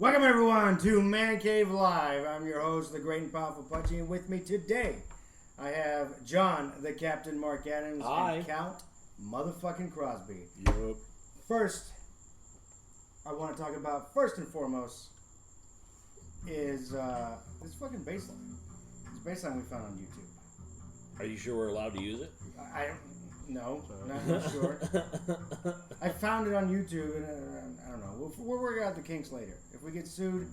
Welcome everyone to Man Cave Live. I'm your host, the Great and Powerful Pujie, and with me today I have John, the Captain Mark Adams, Hi. and Count motherfucking Crosby. Yup. First, I want to talk about, first and foremost, is this fucking baseline. This baseline we found on YouTube. Are you sure we're allowed to use it? I don't know, not sure. I found it on YouTube, and I don't know. We'll work out the kinks later. If we get sued,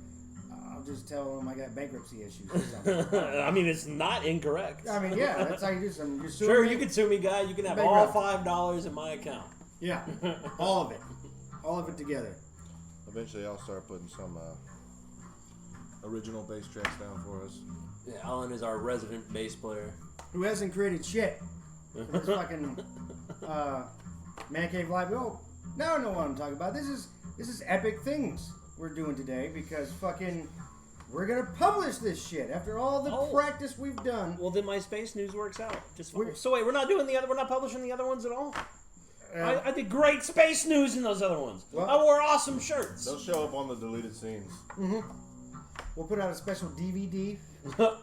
I'll just tell them I got bankruptcy issues or something. I mean, it's not incorrect. I mean, yeah, that's how you do something. You're suing Sure, me. you can sue me, guy. You can have all $5 in my account. Yeah, all of it. All of it together. Eventually, I'll start putting some original bass tracks down for us. Yeah, Alan is our resident bass player. Who hasn't created shit? This fucking Man Cave Live. Oh, now I know what I'm talking about. This is epic things we're doing today because fucking we're gonna publish this shit after all the practice we've done. Well, then my space news works out just fine. So wait, we're not publishing the other ones at all. I did great space news in those other ones. Well, I wore awesome shirts. They'll show up on the deleted scenes. Mm-hmm. We'll put out a special DVD. A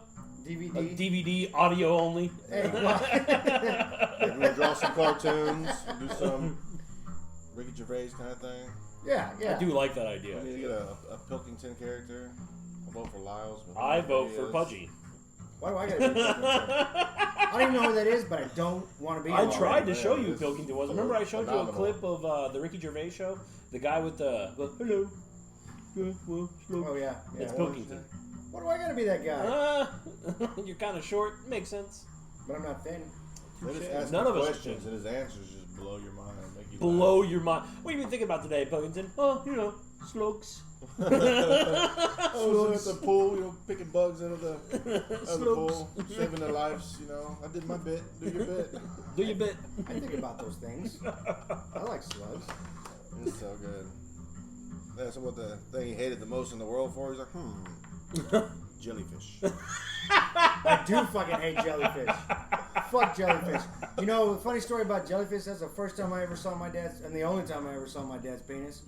DVD audio only. Hey, well, We'll draw some cartoons, do some Ricky Gervais kind of thing. yeah. I do like that idea. We need to get a Pilkington character. I'll vote for Lyles. I vote for Pudgie. Why do I gotta be I don't even know who that is, but I don't want to be. I tried to show man, you Pilkington was. Remember I showed you a phenomenal. clip of the Ricky Gervais show? The guy with the hello. Oh yeah. It's Pilkington. Why do I gotta be that guy? You're kind of short. Makes sense. But I'm not thin. They just ask None him of us are questions and his answers just blow your mind. Make you Blow laugh. your mind. What have you been thinking about today, Pilkington? Oh, you know, slugs. I was at the pool, picking bugs out of the pool, saving their lives. I did my bit. Do your bit. Do your bit. I think about those things. I like slugs. It's so good. That's what the thing he hated the most in the world for. He's like, jellyfish. I do fucking hate jellyfish. Fuck jellyfish. You know, the funny story about jellyfish, that's the first time I ever saw my dad's, and the only time I ever saw my dad's penis.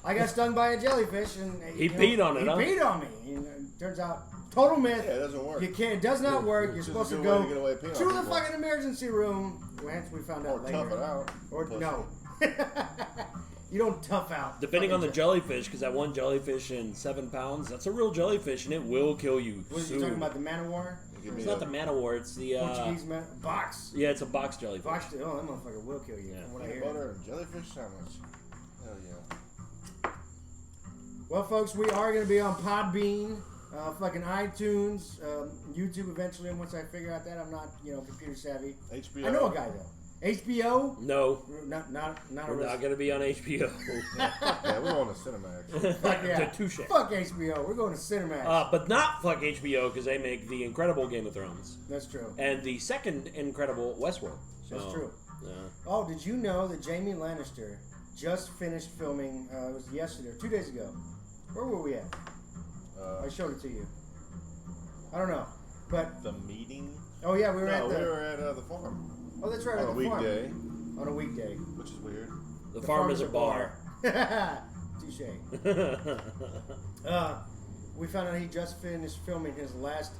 I got stung by a jellyfish, and He peed on it, He huh? peed on me. Turns out, total myth. Yeah, it doesn't work. You can't. It does not work. You're It's supposed just to a good go way to get away with peeing to on the people. fucking emergency room. Hence, we found out Or later. tough it out. Or Pussy. no. You don't tough out. Depending on the fucking jellyfish, because that one jellyfish in 7 pounds, that's a real jellyfish, and it will kill you What are you soon. talking about? The man of war? It's not the man of war, it's the... Portuguese man? Box. Yeah, it's a box jellyfish. Box. Oh, that motherfucker will kill you. Yeah. From what I Peanut hear. butter and jellyfish sandwich. Hell yeah. Well, folks, we are going to be on Podbean, fucking iTunes, YouTube eventually. And once I figure out that, I'm not, computer savvy. HBO. I know a guy though. HBO? No, Not we're not going to be on HBO. Yeah, we're on the Cinemax. Fuck yeah. Touche. Fuck HBO. We're going to Cinemax. But not fuck HBO, because they make the incredible Game of Thrones. That's true. And the second incredible Westworld. So, That's true. Yeah. Oh, did you know that Jamie Lannister just finished filming? It was yesterday, or 2 days ago. Where were we at? I showed it to you. I don't know, but The meeting? oh yeah, we were No, at we the. were at the farm. Oh, that's right. On at a the farm. weekday, On a weekday. which is weird. The farm is a bar. Touche. We found out he just finished filming his last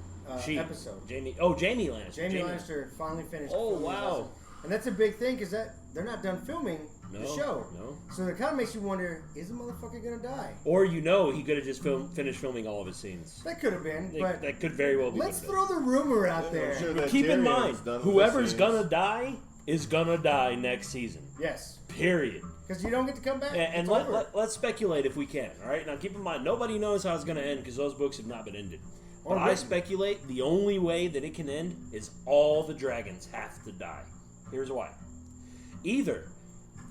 episode. Jamie Lannister. Jamie Lannister finally finished. Oh, filming his wow. last- and that's a big thing because they're not done filming the show. No. So it kind of makes you wonder: is the motherfucker gonna die? Or he could have just finished filming all of his scenes. That could have been, but That could very well be. let's what it throw the rumor out I'm there. sure that Keep in Tyrion's mind, done with whoever's the gonna scenes. die is gonna die next season. Yes, Period. because you don't get to come back. And It's over. let's speculate if we can. All right. Now keep in mind, nobody knows how it's gonna end because those books have not been ended. Or But I written. speculate the only way that it can end is all the dragons have to die. Here's why. Either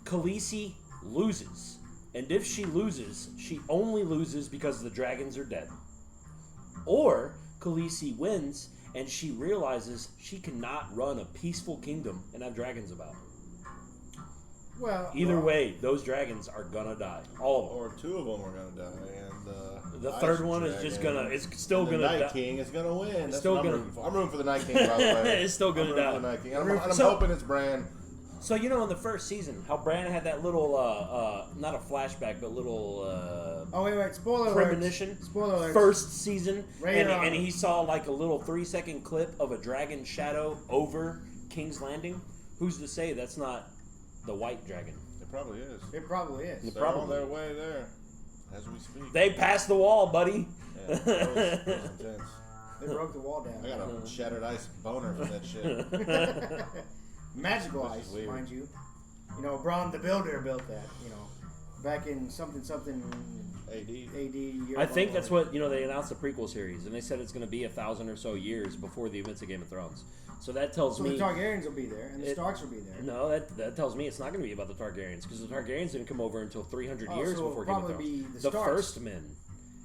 Khaleesi loses, and if she loses, she only loses because the dragons are dead. Or Khaleesi wins, and she realizes she cannot run a peaceful kingdom and have dragons about. Well, Either way, those dragons are gonna die. All of them. Or two of them are gonna die, and The Ice third one is Dragon just gonna. It's still the gonna Night die. King is gonna win. That's still what gonna- I'm rooting for. I'm rooting for the Night King, by the way. It's still gonna I'm rooting die. for the Night King. And I'm So- hoping it's Bran. So in the first season, how Bran had that little, not a flashback, but little Oh wait! Spoiler premonition. alert! Spoiler alert! First season, Right and, here on and it. he saw like a little 3-second clip of a dragon shadow over King's Landing. Who's to say that's not the white dragon? It probably is. It probably is. They're on their way there as we speak. They passed the wall, buddy. Yeah, that was intense. They broke the wall down. I got a shattered ice boner from that shit. Magical Which is ice, weird. mind you. You know, Braun the Builder built that. You know, back in something AD. AD. I think that's what they announced the prequel series, and they said it's going to be 1,000 or so years before the events of Game of Thrones. So that tells So me the Targaryens will be there, and the Starks will be there. No, that tells me it's not going to be about the Targaryens, because the Targaryens didn't come over until 300 Oh, years so before it'll Game of probably Thrones. be the The Starks. First Men.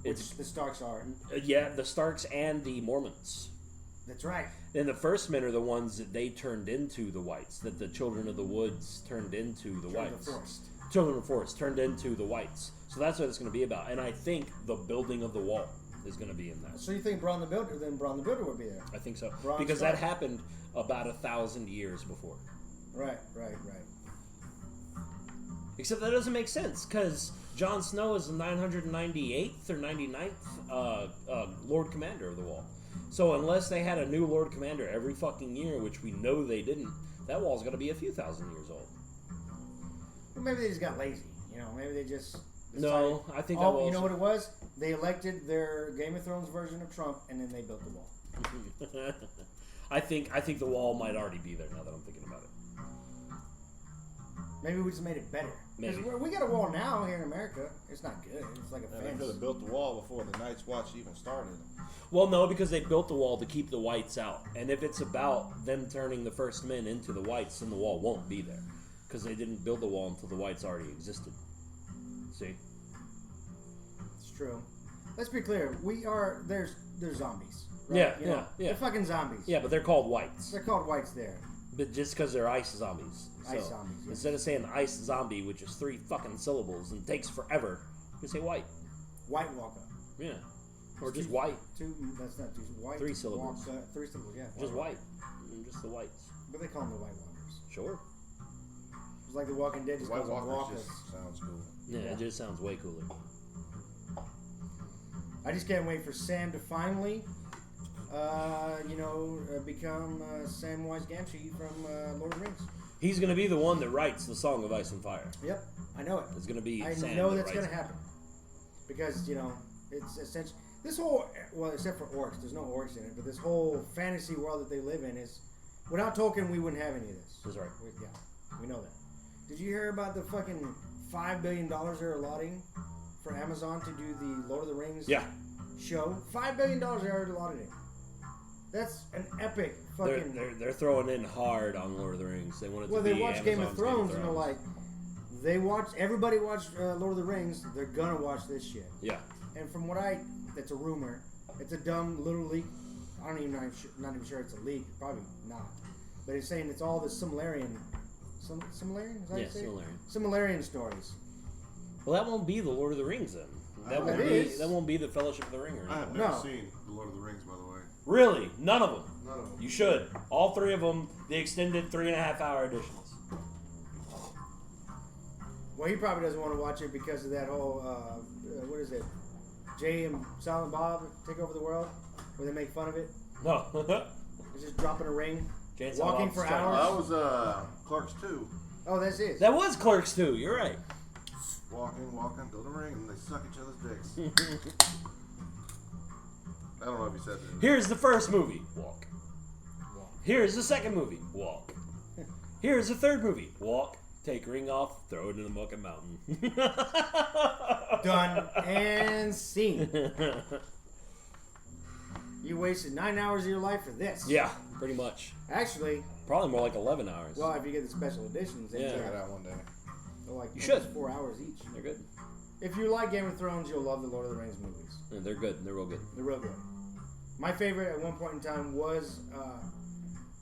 Which the Starks are. Yeah, the Starks and the Mormonts. That's right. And the First Men are the ones that they turned into the Whites, that the Children of the Woods turned into the Whites. Children of the Forest turned into the Whites. So that's what it's going to be about. And I think the building of the wall is going to be in that. So you think Braun the Builder? Then Braun the Builder would be there. I think so. Bronn Because Stark. that happened about 1,000 years before. Right. Except that doesn't make sense, because Jon Snow is the 998th or 99th Lord Commander of the Wall. So unless they had a new Lord Commander every fucking year, which we know they didn't, that wall's going to be a few thousand years old. Well, maybe they just got lazy. You know, maybe they just. No, I think that Oh, wall's... you know what it was? They elected their Game of Thrones version of Trump, and then they built the wall. I think the wall might already be there now that I'm thinking about it. Maybe we just made it better. 'Cause Maybe. we got a wall now here in America. It's not good. It's like a And they fence. could have built the wall before the Night's Watch even started. Well, no, because they built the wall to keep the Whites out. And if it's about them turning the First Men into the Whites, then the wall won't be there. Because they didn't build the wall until the Whites already existed. See? It's true. Let's be clear. There's zombies. Right? Yeah, You know, yeah. They're fucking zombies. Yeah, but they're called Whites. They're called whites there. But just because they're ice zombies. Ice zombies, yeah. Instead of saying ice zombie, which is 3 fucking syllables and takes forever, you say white. White Walker. Yeah. Or just white. That's not two. White. 3 syllables. Walker, 3 syllables, yeah. Just white. Just the whites. But they call them the White Walkers. Sure. It's like the Walking Dead just White calls them Walkers Walkers. just sounds cool. Yeah, Yeah. it just sounds way cooler. I just can't wait for Sam to finally, become Samwise Gamgee from Lord of the Rings. He's going to be the one that writes the Song of Ice and Fire. Yep, I know it. It's going to be I Sam know that that's writes going to happen. Because, it's essentially... This whole... Well, except for orcs. There's no orcs in it. But this whole fantasy world that they live in is... Without Tolkien, we wouldn't have any of this. That's right. We know that. Did you hear about the fucking $5 billion they're allotting for Amazon to do the Lord of the Rings show? $5 billion they already allotted it. That's an epic fucking... They're throwing in hard on Lord of the Rings. They want it to be they watch Game of Amazon's Thrones and they're like... Everybody watched Lord of the Rings. They're gonna watch this shit. Yeah. And from what that's a rumor. It's a dumb little leak. Not even sure it's a leak. Probably not. But it's saying it's all the Silmarillion. Silmarillion? Is that how you say it? Silmarillion stories. Well, that won't be the Lord of the Rings then. That won't be the Fellowship of the Ring. I have never seen The Lord of the Rings, by the way. Really? None of them? None of them. You should. All 3 of them, the extended 3.5-hour editions. Well, he probably doesn't want to watch it because of that whole, what is it? Jay and Silent Bob Take Over the World? Where they make fun of it? No. It's just dropping a ring, Jay and Silent walking Bob's for trying- hours. That was Clerks 2. Oh, that's it. That was Clerks 2. You're right. Walking, build a ring, and they suck each other's dicks. I don't know if you said that. Here's the first movie. Walk. Here's the second movie. Walk. Here's the third movie. Walk. Take ring off. Throw it in the fucking mountain. Done and seen. You wasted 9 hours of your life for this. Yeah, pretty much. Actually, Probably more like 11 hours. well, if you get the special editions, Yeah. Check it out one day. they're like You should. 4 hours each. They're good. If you like Game of Thrones, you'll love the Lord of the Rings movies. Yeah, they're good. They're real good. They're real good. My favorite at one point in time was,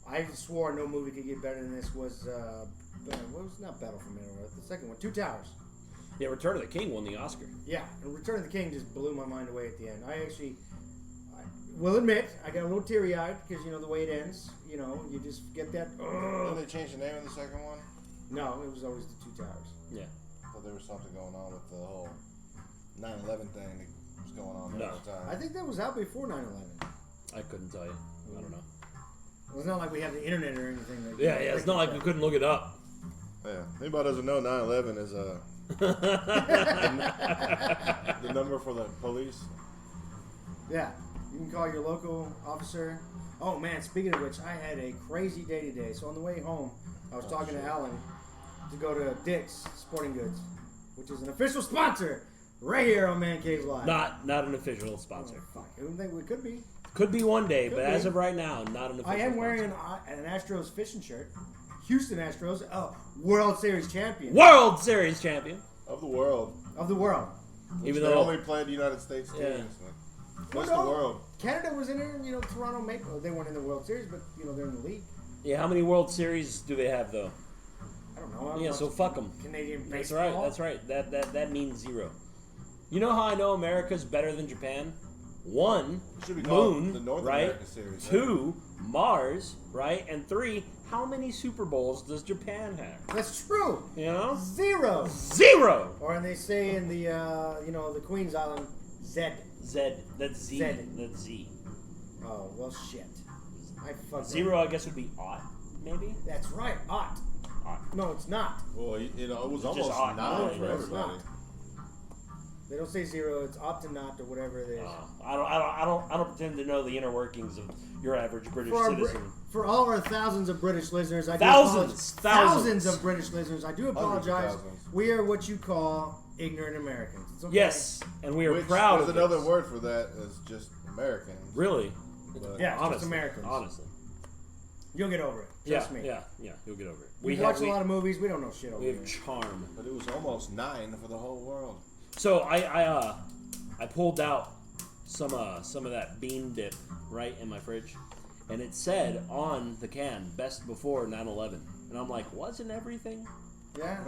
I swore no movie could get better than this, was, what was not Battle for Middle-earth, the second one, Two Towers. Yeah, Return of the King won the Oscar. Yeah, and Return of the King just blew my mind away at the end. I will admit, I got a little teary-eyed because, the way it ends, you just get that, Didn't they change the name of the second one? No, it was always the Two Towers. Yeah. I thought there was something going on with the whole 9/11 thing that was going on there No. at the time. I think that was out before 9/11. I couldn't tell you. I don't know. It's not like we have the internet or anything. That Yeah, it's not like we couldn't look it up. Yeah. Anybody doesn't know 9/11 is the number for the police. Yeah, you can call your local officer. Oh man, speaking of which, I had a crazy day today. So on the way home, I was talking to Alan to go to Dick's Sporting Goods, which is an official sponsor right here on Man Cave Live. Not an official sponsor. Oh, fuck, who would think we could be? Could be one day, Could but be. as of right now, not an official I am sponsor. wearing an Astros fishing shirt. Houston Astros, World Series champion World Series champion. Of the world. of the world. Even They though only played the United States teams. Yeah. What's Well, the no, world? Canada was in there, Toronto Maple. They weren't in the World Series, but they're in the league. yeah, how many World Series do they have though? I don't know. I Yeah, watch so fuck them. Canadian That's baseball. right. That's right. That means 0. You know how I know America's better than Japan? 1, It should be called Moon, the North right? America Series. 2, Mars, right? And 3, how many Super Bowls does Japan have? That's true. You know? 0. 0. Or and they say in the the Queen's Island, Z. Z. That's Z. Zed. That's Z. Oh well, shit. I fucked 0, I guess, would be odd, maybe. That's right. Ot. Odd. No, it's not. Well, it was It's almost just odd. 9 No, for it's everybody. not. They don't say 0. It's opt to not or whatever it is. I don't pretend to know the inner workings of your average British For, citizen. for all our thousands of British listeners, I do Thousands. thousands of British listeners, I do apologize. thousands. We are what you call ignorant Americans. It's okay. Yes, and we are Which, proud there's of another this. word for that is just Americans. Really? But Yeah, it's just Honestly, Americans. honestly. You'll get over it. Trust me. Yeah, you'll get over it. We watch a lot of movies. We don't know shit over we here. have charm. But it was almost 9 for the whole world. So I pulled out some of that bean dip right in my fridge, and it said on the can best before 9/11, and I'm like, wasn't everything? Yeah.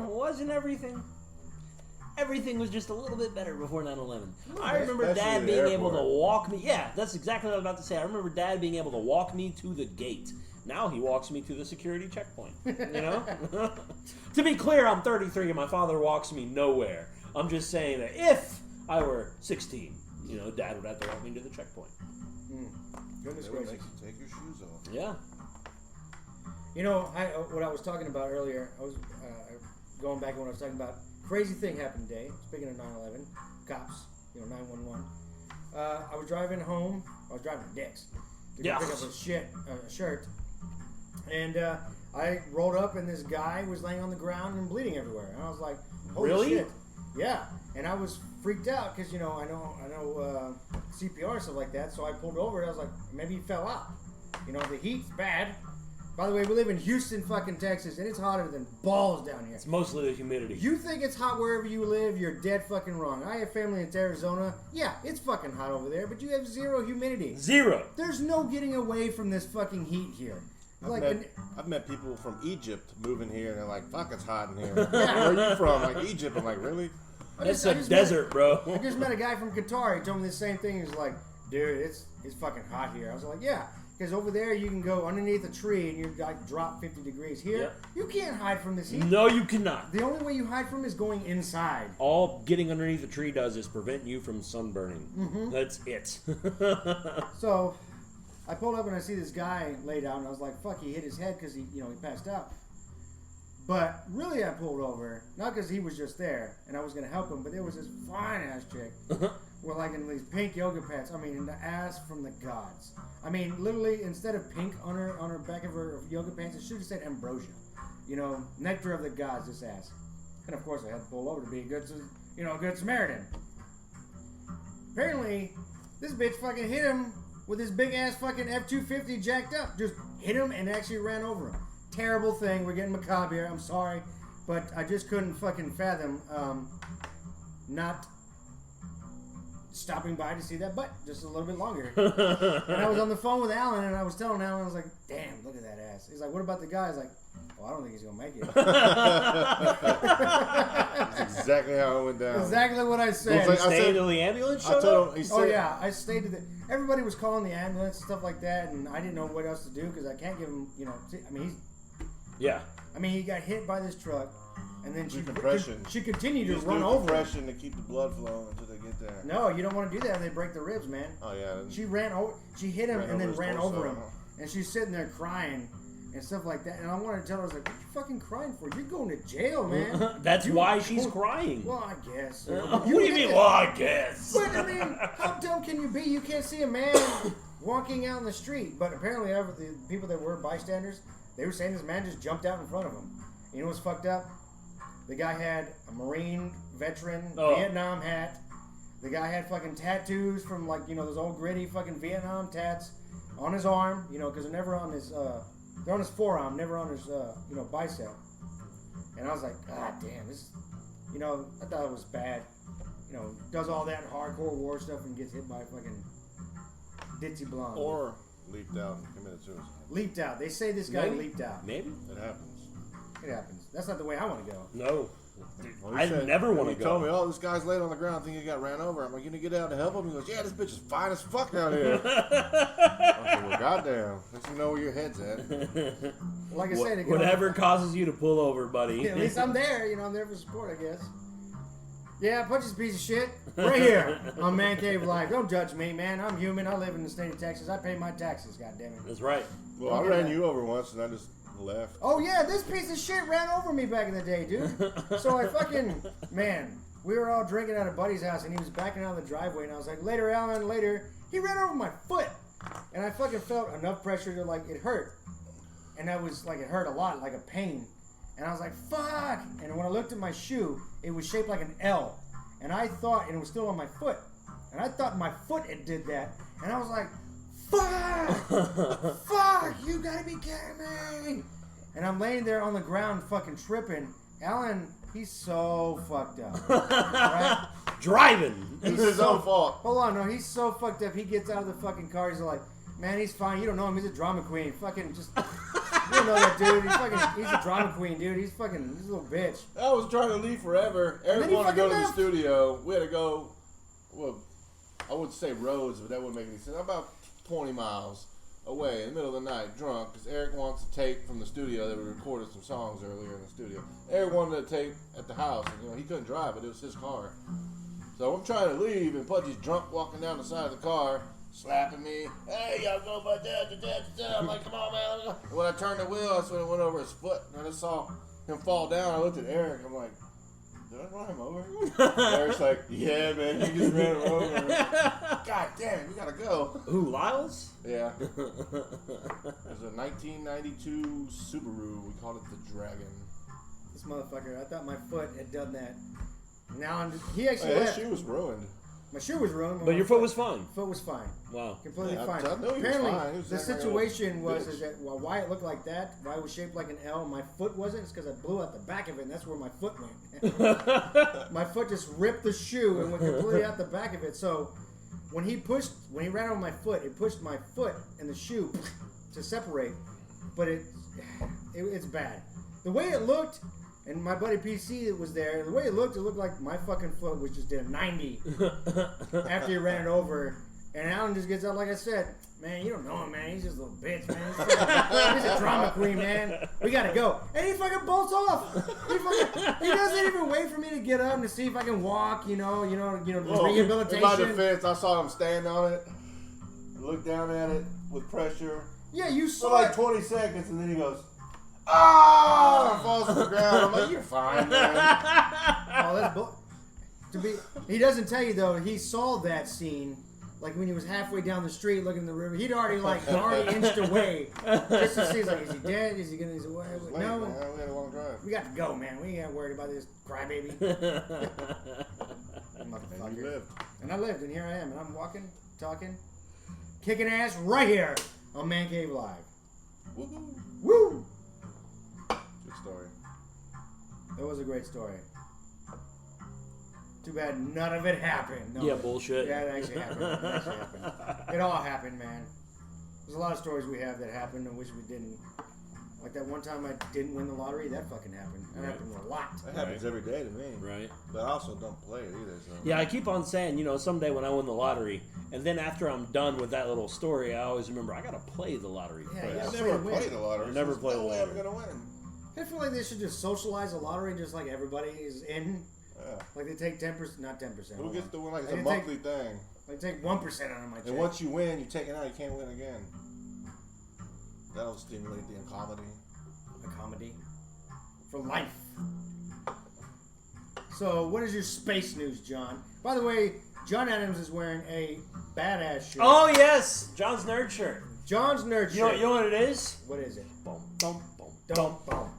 Wasn't everything? Everything was just a little bit better before 9/11. I remember especially Dad the being able to airport. walk me. Yeah, that's exactly what I was about to say. I remember Dad being able to walk me to the gate. Now he walks me to the security checkpoint. To be clear, I'm 33 and my father walks me nowhere. I'm just saying that if I were 16, Dad would have to walk me to the checkpoint. Goodness They would gracious. make you take your shoes off. Yeah. What I was talking about earlier, I was going back to when I was talking about crazy thing happened today. Speaking of 9/11, cops, 911. I was driving home. I was driving to Dick's to go Yeah. pick up a shirt, and I rolled up and this guy was laying on the ground and bleeding everywhere. And I was like, "Holy Really? shit!" Yeah, and I was freaked out because I know CPR and stuff like that. So I pulled over and I was like, maybe he fell out. The heat's bad. By the way, we live in Houston, fucking Texas, and it's hotter than balls down here. It's mostly the humidity. You think it's hot wherever you live, you're dead fucking wrong. I have family in Arizona. Yeah, it's fucking hot over there, but you have 0 humidity. 0. There's no getting away from this fucking heat here. I've met people from Egypt moving here, and they're like, "Fuck, it's hot in here." Where are you from? Like Egypt. I'm like, really? It's a desert, bro. I just met a guy from Qatar. He told me the same thing. He was like, "Dude, it's fucking hot here." I was like, "Yeah." Because over there, you can go underneath a tree and you like drop 50 degrees. Here, Yep. you can't hide from this heat. No, you cannot. The only way you hide from is going inside. All getting underneath a tree does is prevent you from sunburning. Mm-hmm. That's it. So, I pulled up and I see this guy laid out, and I was like, "Fuck!" He hit his head because he passed out. But really, I pulled over not because he was just there and I was gonna help him, but there was this fine ass chick. We're like in these pink yoga pants. I mean, in the ass from the gods. I mean, literally, instead of pink on her back of her yoga pants, it should have said ambrosia. Nectar of the gods, this ass. And of course, I had to pull over to be a good Samaritan. Apparently, this bitch fucking hit him with his big ass fucking F-250 jacked up. Just hit him and actually ran over him. Terrible thing. We're getting macabre here. I'm sorry, but I just couldn't fucking fathom not stopping by to see that butt just a little bit longer. And I was on the phone with Alan, and I was telling Alan, I was like, "Damn, look at that ass." He's like, "What about the guy?" I was like, "Well, I don't think he's gonna make it." That's exactly how it went down. Exactly what I said. It's like- I Stay said- until the ambulance I showed told up? him. He said, Oh yeah, I stayed at everybody was calling the ambulance and stuff like that, and I didn't know what else to do because I can't give him. He got hit by this truck. and then Decompression. she continued You to just run do over him. compression to keep the blood flowing until they get there. No, you don't want to do that when they break the ribs, man. Oh yeah. She ran over. She hit him and then his ran torso, over him, huh? and she's sitting there crying and stuff like that. And I wanted to tell her, I was like, "What you fucking crying for? You're going to jail, man." That's why she's crying. Well, I guess. What do you mean? Well, I guess. But I mean, how dumb can you be? You can't see a man walking out in the street, but apparently the people that were bystanders, they were saying this man just jumped out in front of them. You know what's fucked up? The guy had a Marine veteran Vietnam hat. The guy had fucking tattoos from those old gritty fucking Vietnam tats on his arm, because they're never on his, they're on his forearm, never on his, bicep. And I was like, God damn, this, I thought it was bad. Does all that hardcore war stuff and gets hit by a fucking ditzy blonde. Or leaped out and committed suicide. Leaped out. They say this guy leaped out. Maybe. It happens. It happens. That's not the way I want to go. No. Well, he I said- never want to He go. told me, oh, this guy's laid on the ground. I think he got ran over. I'm like, you gonna get out to help him? He goes, yeah, this bitch is fine as fuck out here. I said, well, goddamn. Let you know where your head's at. Like I said, it Whatever causes you to pull over, buddy. At least I'm there. I'm there for support, I guess. Yeah, Pudgie's a piece of shit. Right here on Man Cave Live. Don't judge me, man. I'm human. I live in the state of Texas. I pay my taxes, goddammit. That's right. Well, I ran you over once, and I just left. Oh, yeah, this piece of shit ran over me back in the day, dude. So I fucking, man, we were all drinking at a buddy's house, and he was backing out of the driveway, and I was like, later, Alan, later. He ran over my foot, and I fucking felt enough pressure to, it hurt. And that was, it hurt a lot, like a pain. And I was like, fuck! And when I looked at my shoe, it was shaped like an L. And I thought, and it was still on my foot. And I thought my foot had did that. And I was like, fuck! Fuck! You gotta be kidding me! And I'm laying there on the ground fucking tripping. Alan, he's so fucked up. Right? Driving. It's his own fault. Hold on, no, he's so fucked up. He gets out of the fucking car, he's like, man, he's fine. You don't know him. He's a drama queen. Fucking just... You don't know that dude. He's a drama queen, dude. He's a little bitch. I was trying to leave forever. Eric wanted to go to the studio. We had to go, well, I wouldn't say roads, but that wouldn't make any sense. About 20 miles away in the middle of the night, drunk, because Eric wants to tape from the studio. That we recorded some songs earlier in the studio. Eric wanted to tape at the house, and he couldn't drive it. It was his car. So I'm trying to leave, and Pudgie's drunk walking down the side of the car, slapping me. Hey, y'all go by that. I'm like, come on, man. Let me go. And when I turned the wheel, that's when it went over his foot. And I just saw him fall down. I looked at Eric. I'm like, did I run him over? Eric's like, yeah, man, you just ran him over. God damn, we gotta go. Who, Lyles? Yeah. It was a 1992 Subaru. We called it the Dragon. This motherfucker, I thought my foot had done that. Now he actually Hey, that left. shoe was ruined. My shoe was ruined. But your foot was fine. Foot was fine. Wow. Completely Yeah, fine. I knew he was Apparently, fine. He was the acting like a situation was bitch. is that why it looked like that, why it was shaped like an L, my foot wasn't. It's because I blew out the back of it, and that's where my foot went. My foot just ripped the shoe and went completely out the back of it. So when he ran over my foot, it pushed my foot and the shoe to separate. But it's bad. The way it looked. And my buddy PC that was there, the way it looked like my fucking foot was just did a 90 after he ran it over. And Alan just gets up, like I said, man, you don't know him, man. He's just a little bitch, man. He's a drama queen, man. We gotta go. And he fucking bolts off. He doesn't even wait for me to get up and to see if I can walk, rehabilitation. In my defense, I saw him stand on it, look down at it with pressure. Yeah, you For saw like it. 20 seconds, and then he goes, ah! Falls to the ground. I'm like, you're fine, man. Oh, that's he doesn't tell you though. He saw that scene, like when he was halfway down the street looking in the river. He'd already inched away just to see. He's like, is he dead? Is he gonna? No. Man, we had a long drive. We got to go, man. We ain't worried about this crybaby. And you Motherfucker. lived. And I lived, and here I am, and I'm walking, talking, kicking ass right here on Man Cave Live. Woohoo. Woo! Good story. That was a great story. Too bad none of it happened. No. Yeah, bullshit. Yeah, it actually happened. It all happened, man. There's a lot of stories we have that happened and wish we didn't. Like that one time I didn't win the lottery, that fucking happened. That happened a lot. That happens every day to me. Right. But I also don't play it either. So. Yeah, I keep on saying, someday when I win the lottery, and then after I'm done with that little story, I always remember I gotta play the lottery Yeah, first. yeah. I never Win. played the lottery. I never so played there's the no way I'm lottery. gonna win. I feel like they should just socialize a lottery just like everybody is in. Yeah. Like they take 10%, not 10%. Who gets to win? Like it's Like a they monthly thing. Like take 1% out of my check. And once you win, you take it out. You can't win again. That'll stimulate the comedy. A comedy for life. So, what is your space news, John? By the way, John Adams is wearing a badass shirt. Oh yes, John's nerd shirt. John's nerd shirt. You know what it is? What is it? Bum, bum, bum, Dum, bum,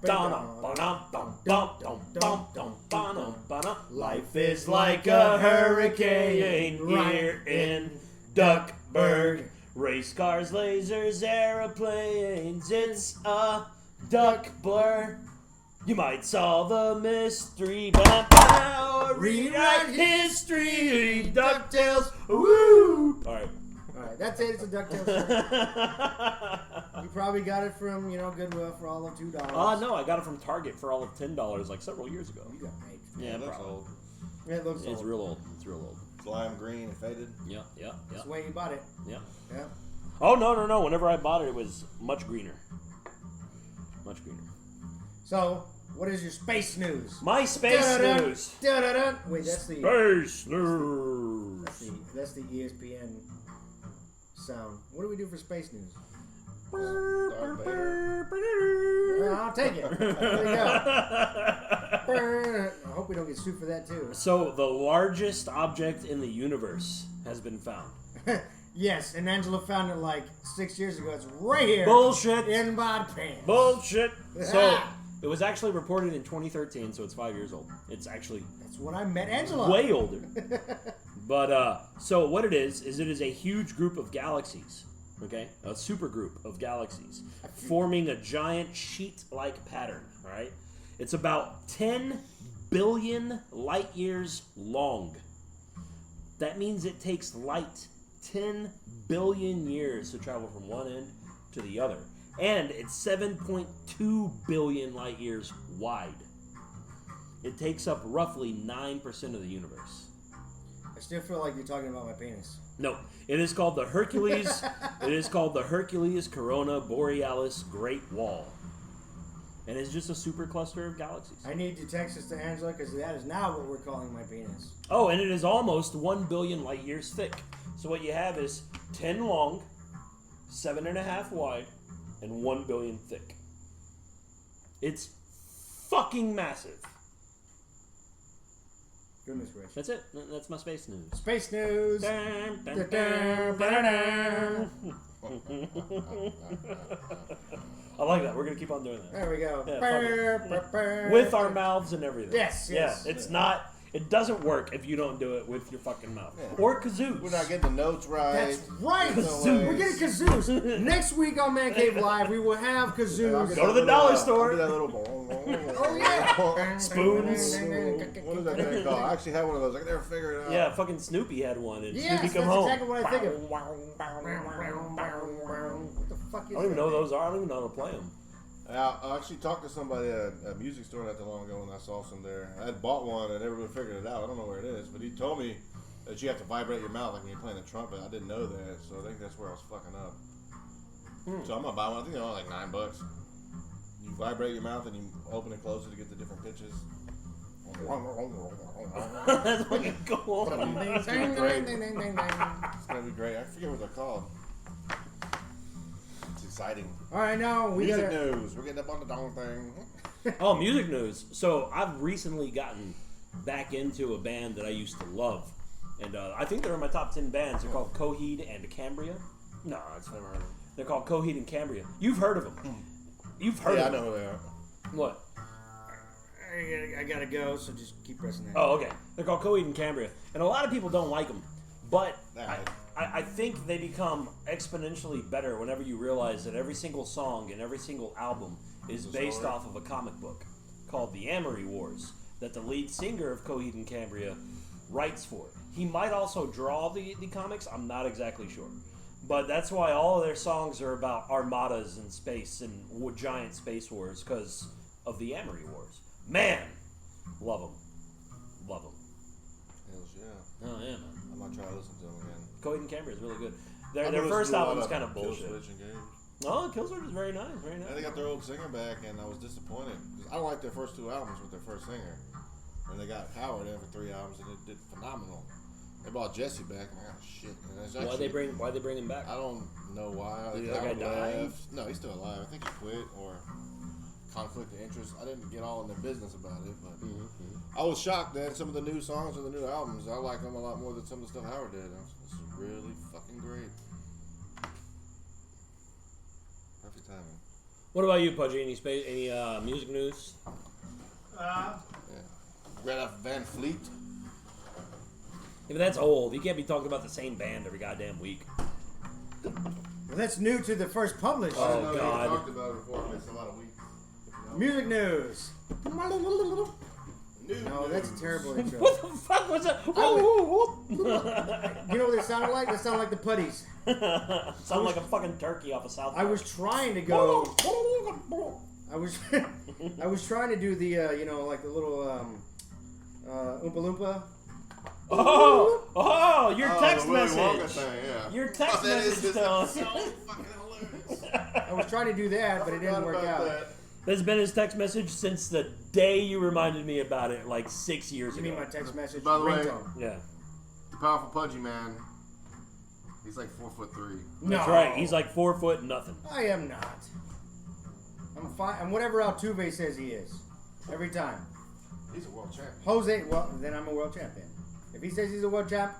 bum, Life is like a hurricane here in Duckburg. Race cars, lasers, aeroplanes. It's a duck blur. You might solve a mystery, but now rewrite history. DuckTales. Woo! All right. Alright, that's it. It's a DuckTales shirt. You probably got it from, Goodwill for all of $2. No, I got it from Target for all of $10 like several years ago. You got paid. Yeah, it looks probably. old. Yeah, it looks It's old. real old. It's real old. It's lime green and faded. Yeah. That's the way you bought it. Yeah. Yeah. Oh, no. Whenever I bought it, it was much greener. Much greener. So, what is your space news? My space Da-da-dun, news. da-da-dun. Wait, that's the Space news. that's the ESPN sound. What do we do for space news? Darth Vader. I'll take it. There you go. I hope we don't get sued for that too. So, the largest object in the universe has been found. Yes, and Angela found it like 6 years ago. It's right here. Bullshit. In my pants. Bullshit. So, it was actually reported in 2013, so it's 5 years old. It's actually That's when I met Angela. way older. But, so what it is it is a huge group of galaxies. Okay? A super group of galaxies forming a giant sheet-like pattern, alright? It's about 10 billion light years long. That means it takes light 10 billion years to travel from one end to the other. And it's 7.2 billion light years wide. It takes up roughly 9% of the universe. I still feel like you're talking about my penis. No, it is called the Hercules. It is called the Hercules Corona Borealis Great Wall. And it's just a super cluster of galaxies. I need to text this to Angela because that is not what we're calling my penis. Oh, and it is almost 1 billion light years thick. So what you have is 10 long, 7.5 wide, and 1 billion thick. It's fucking massive. Goodness, Rich. That's it. That's my space news. Space news. Dun, dun, dun, Dun, dun, dun, dun. I like that. We're going to keep on doing that. There we go. Yeah, Burr, burr, burr. With our mouths and everything. Yes, yes. Yeah, it's not... It doesn't work if you don't do it with your fucking mouth. Yeah. Or kazoos. We're not getting the notes right. That's right. Kazoos. We're getting kazoos. Next week on Man Cave Live, we will have kazoos. Go to the dollar store. I'll do that little. Oh, yeah. Spoons. What is that thing called? I actually had one of those. I can never figure it out. Yeah, fucking Snoopy had one, and Yes, Snoopy that's come home. exactly what I think of. What the fuck is I don't even know that? those are. I don't even know how to play them. I actually talked to somebody at a music store not too long ago when I saw some there. I had bought one and never really figured it out. I don't know where it is, but he told me that you have to vibrate your mouth like when you're playing a trumpet. I didn't know that, so I think that's where I was fucking up. So I'm gonna buy one. I think they're only like $9. You vibrate your mouth and you open and close it to get the different pitches. That's fucking cool. It's gonna be great. It's gonna be great. I forget what they're called. It's exciting. All right, now we Music gotta. news. We're getting up on the dong thing. Oh, music news. So I've recently gotten back into a band that I used to love. And I think they're in my top 10 bands. They're called Coheed and Cambria. No, it's never heard of them. They're called Coheed and Cambria. You've heard of them. You've heard Yeah, of I them. know who they are. What? I gotta go, so just keep pressing that. Oh, okay. They're called Coheed and Cambria. And a lot of people don't like them. But Nah. I think they become exponentially better whenever you realize that every single song and every single album is It's a based story. off of a comic book called The Amory Wars that the lead singer of Coheed and Cambria writes for. He might also draw the comics. I'm not exactly sure. But that's why all of their songs are about armadas in space and giant space wars because of the Amory Wars. Man, love them. Love them. Hells yeah. Oh, yeah, man. I'm gonna try to listen to them again. Coheed and Cambria is really good. I'm Their gonna first listen to a lot album's kind of Kill bullshit. Switch and Games. Oh, Killswitch is very nice, very And they nice. got their old singer back, and I was disappointed. Because I don't like their first 2 albums with their first singer. And they got Howard in for 3 albums, and it did phenomenal. They brought Jesse back, and I got shit. And it's actually, Why they bring him back? I don't know why. Did Howard that guy die? left. No, he's still alive. I think he quit or conflict of interest. I didn't get all in their business about it, but I was shocked that some of the new songs and the new albums, I like them a lot more than some of the stuff Howard did. This is really fucking great. Perfect timing. What about you, Pudgy? Any music news? Yeah. Greta Van Fleet. Yeah, but that's old. You can't be talking about the same band every goddamn week. Well, that's new to the first published. Oh, No, we God. talked about it before. It's a lot of weeks. Music news. New No, that's a news. terrible intro. What the fuck was that? Whoa, You know what they sounded like? They sounded like the Putties. Sound like a fucking turkey off of South Park. I was trying to go. I was I was trying to do the like the little Oompa Loompa. Oh, your Oh, text the Willy Wonka message. thing, yeah. Your text That is message just tone. so fucking hilarious. I was trying to do that, but it didn't Forgot work about out. that. That's been his text message since the day you reminded me about it, like 6 years You ago. mean my text message By the way- ringtone? Yeah, The Powerful Pudgy Man. He's like 4'3". No, that's right. He's like 4 foot nothing. I am not. I'm fine. I'm whatever Altuve says he is. Every time. He's a world champion. Jose, well, then I'm a world champion. If he says he's a world champ,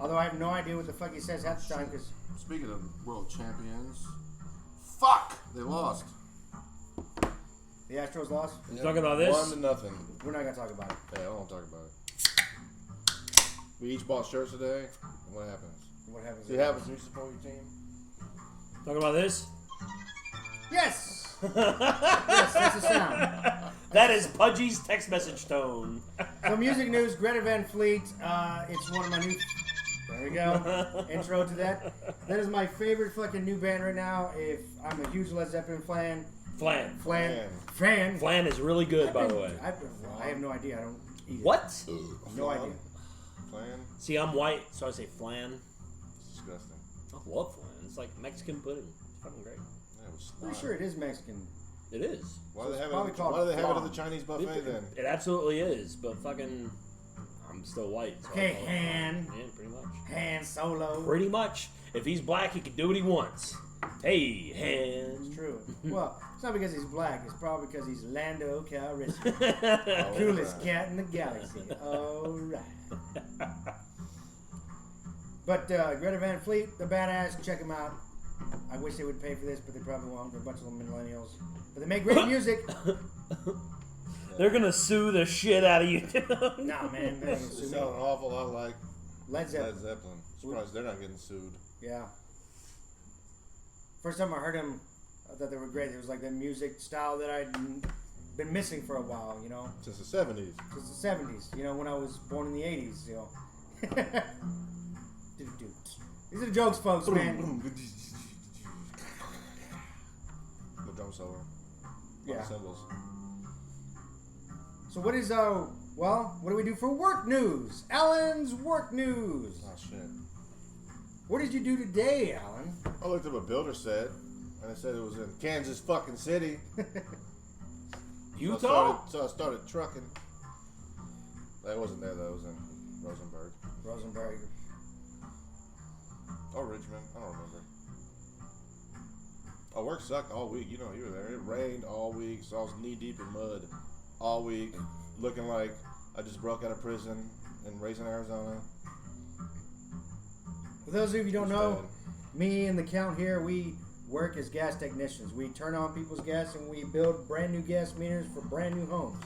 although I have no idea what the fuck he says half the time, because Speaking of world champions, fuck, they lost. the Astros lost. You talking about this? 1-0. We're not gonna talk about it. Yeah, I don't want to talk about it. We each bought shirts today. And what happens? What happens? See what happens when you support your team? Talking about this? Yes. Yes, that's the sound. That is Pudgy's text message tone. So music news, Greta Van Fleet. It's one of my new. There we go. Intro to that. That is my favorite fucking new band right now. If I'm a huge Led Zeppelin fan, Flan. fan. Flan is really good, by the way. I have no idea. I don't eat it. What? No idea. Plan? See, I'm white, so I say flan. It's disgusting. I love flan. It's like Mexican pudding. It's fucking great. Yeah, it was Pretty slime. sure it is Mexican. It is. Why do they have probably it? called Why do they have it at flan. the Chinese buffet then? It absolutely is, but fucking, I'm still white. So I Okay, call it Han. flan. Yeah, pretty much. Han Solo. Pretty much. If he's black, he can do what he wants. Hey, Han. It's true. Well, it's not because he's black. It's probably because he's Lando Calrissian. Oh, Coolest right. cat in the galaxy. All right. But Greta Van Fleet, the badass. Check them out. I wish they would pay for this, but they probably won't. They're a bunch of millennials. But they make great music. They're gonna sue the shit out of you. Nah, man. They ain't They sue me. sound an awful lot like Led Led Zeppelin. Zeppelin. Surprised they're not getting sued. Yeah. First time I heard them, I thought they were great. It was like the music style that I'd been missing for a while, you know. Since the 70s. Since the 70s, you know, when I was born in the 80s, you know. These are the jokes, folks, man. The drum solo. Yeah. The cymbals. So what is what do we do for work news? Alan's work news. Oh, shit. What did you do today, Alan? I looked up a builder set, and it said it was in Kansas fucking City. Utah? So I started trucking. That wasn't there, though. It was in Rosenberg. Rosenberg. Or Richmond. I don't remember. Oh, work sucked all week. You know, you were there. It rained all week, so I was knee-deep in mud all week, looking like I just broke out of prison in Raisin, Arizona. For those of you who don't It was know, bad. me and the Count here, we work as gas technicians. We turn on people's gas and we build brand new gas meters for brand new homes.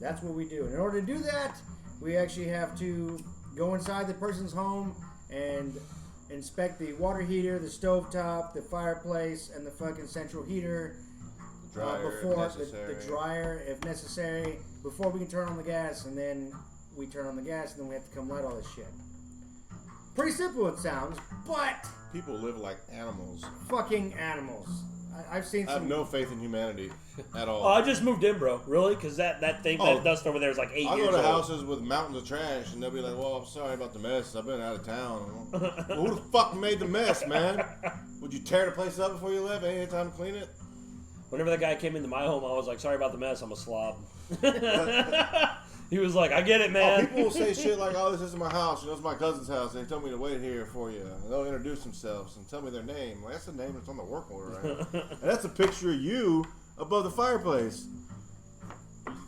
That's what we do. And in order to do that, we actually have to go inside the person's home and inspect the water heater, the stovetop, the fireplace, and the fucking central heater. The dryer, if Before necessary. the dryer, if necessary, before we can turn on the gas, and then we turn on the gas, and then we have to come light all this shit. Pretty simple it sounds, but People live like animals. fucking animals. I've seen I have some. no faith in humanity at all. Oh, I just moved in, bro. Really? Because that thing, that dust over there is like 8 I years go to old. houses with mountains of trash, and they'll be like, "Well, I'm sorry about the mess. I've been out of town." Well, who the fuck made the mess, man? Would you tear the place up before you left? Ain't had time to clean it? Whenever that guy came into my home, I was like, sorry about the mess. I'm a slob. He was like, I get it, Oh, man. people will say shit like, "Oh, this isn't my house. You know, it's my cousin's house. They told me to wait here for you." And they'll introduce themselves and tell me their name. Well, that's the name that's on the work order, right? And that's a picture of you above the fireplace.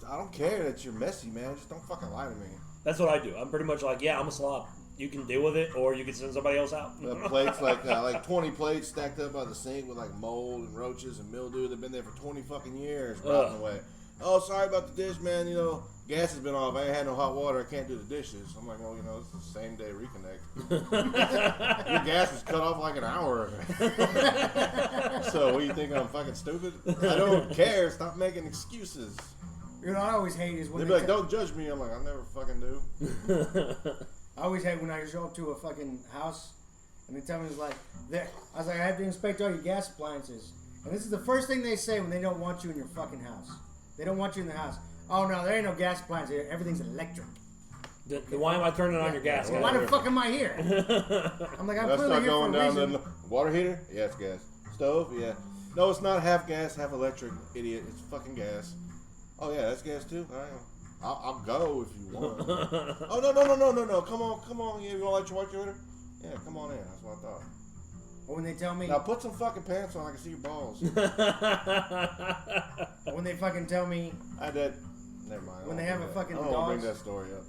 I don't care that you're messy, man. Just don't fucking lie to me. That's what I do. I'm pretty much like, yeah, I'm a slob. You can deal with it, or you can send somebody else out. The plates, like 20 plates stacked up by the sink with like mold and roaches and mildew. They've been there for 20 fucking years, rotting away. Oh, sorry about the dish, man. You know, gas has been off. I ain't had no hot water. I can't do the dishes. I'm like, well, you know, it's the same day reconnect. Your gas was cut off like an hour ago. So, what do you think? I'm fucking stupid? I don't care. Stop making excuses. You know, I always hate is when They'd be like, don't judge me. I'm like, I never fucking do. I always hate when I show up to a fucking house and they tell me it's like, I was like, I have to inspect all your gas appliances. And this is the first thing they say when they don't want you in your fucking house. They don't want you in the house. Oh no, there ain't no gas appliances here. Everything's electric. Then why am I turning on your gas? Well, why the fuck am I here? I'm like, I'm Let's clearly start here for going a down reason. the water heater. Yeah, it's gas. Stove. Yeah. No, it's not half gas, half electric. Idiot. It's fucking gas. Oh yeah, that's gas too. All right. I'll go if you want. Oh no. Come on. Yeah, you want to light your water heater? Yeah, come on in. That's what I thought. Or when they tell me, Now put some fucking pants on. I can see your balls. when they fucking tell me, I did. Never mind. When they have a fucking I don't wanna dogs- bring that story up.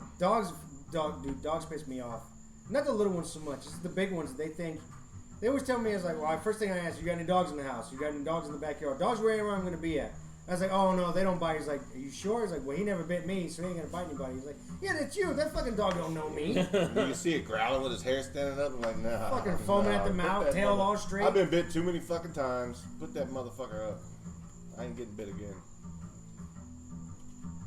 dogs piss me off. Not the little ones so much. It's the big ones. They always tell me, it's like, well, first thing I ask, you got any dogs in the house? You got any dogs in the backyard? Dogs wherever I'm going to be at. I was like, oh no, they don't bite. He's like, are you sure? He's like, well, he never bit me, so he ain't going to bite anybody. He's like, yeah, that's you. That fucking dog don't know me. You can see it growling with his hair standing up. I'm like, nah. Fucking foaming at the put mouth, that tail all straight. I've been bit too many fucking times. Put that motherfucker up. I ain't getting bit again.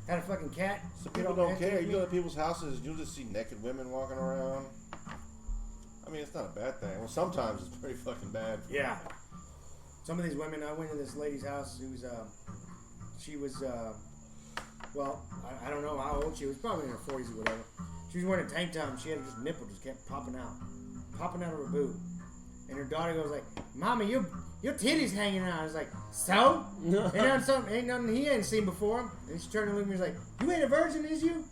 Had a fucking cat. Some get people all don't nasty care. with You me. go to people's houses, you'll just see naked women walking around. I mean, it's not a bad thing. Well, sometimes it's pretty fucking bad. Yeah. Some of these women, I went to this lady's house who's, she was, well, I don't know how old she was, probably in her 40s or whatever. She was wearing a tank top and she had her nipple just kept popping out of her boob. And her daughter goes like, Mama, your titties hanging out. I was like, so? Ain't nothing he ain't seen before. And she turned to look at me and was like, you ain't a virgin, is you?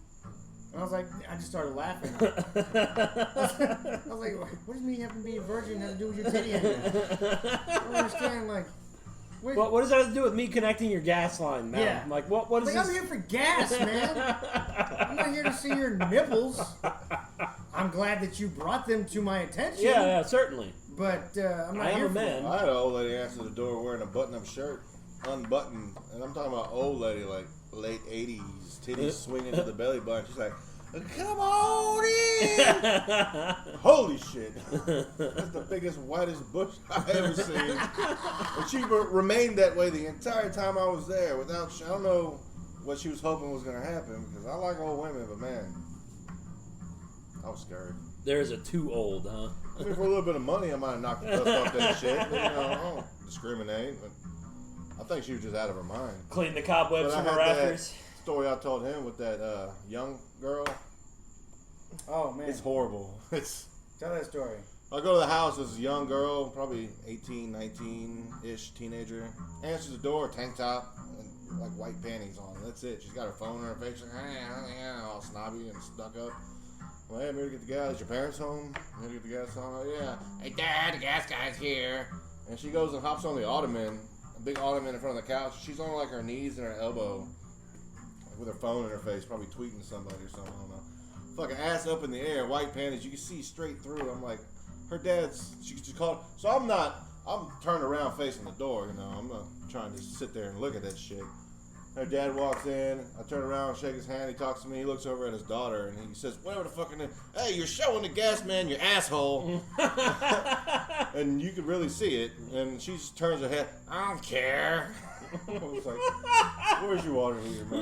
And I was like, I just started laughing. I was like, what does it mean you have to be a virgin have to do with your titty hanging out? I don't understand, like... What does that have to do with me connecting your gas line, man? Yeah. Like, what is Like, this? I'm here for gas, man. I'm not here to see your nipples. I'm glad that you brought them to my attention. Yeah, certainly. But I'm not I am here a for man. I had an old lady answer the door wearing a button-up shirt, unbuttoned, and I'm talking about old lady, like late 80s, titties swinging to the belly button. She's like, come on in! Holy shit. That's the biggest, whitest bush I've ever seen. And she remained that way the entire time I was there without, I don't know what she was hoping was going to happen, because I like old women, but man, I was scared. There's a too old, huh? I mean, for a little bit of money, I might have knocked the dust off that shit. But, I don't discriminate. But I think she was just out of her mind. Clean the cobwebs But from I her had that rafters. story I told him with that young girl. Oh, man. It's horrible. Tell that story. I go to the house, there's a young girl, probably 18, 19-ish teenager. Answers the door, tank top, and like white panties on. That's it. She's got her phone in her face, like, all snobby and stuck up. Well, hey, I'm here to get the gas. Is your parents home? I'm here to get the gas on. Oh, yeah. Hey, Dad, the gas guy's here. And she goes and hops on the ottoman, a big ottoman in front of the couch. She's on like her knees and her elbow, like, with her phone in her face, probably tweeting somebody or something. I don't know. Fucking ass up in the air, white panties. You can see straight through. I'm like, her dad's. She just called. So I'm turned around facing the door. You know, I'm not trying to sit there and look at that shit. Her dad walks in. I turn around, shake his hand. He talks to me. He looks over at his daughter, and he says, "Whatever the fucking name. Hey, you're showing the gas man your asshole." And you can really see it. And she just turns her head. I don't care. I was like, "Where's your water heater, man?"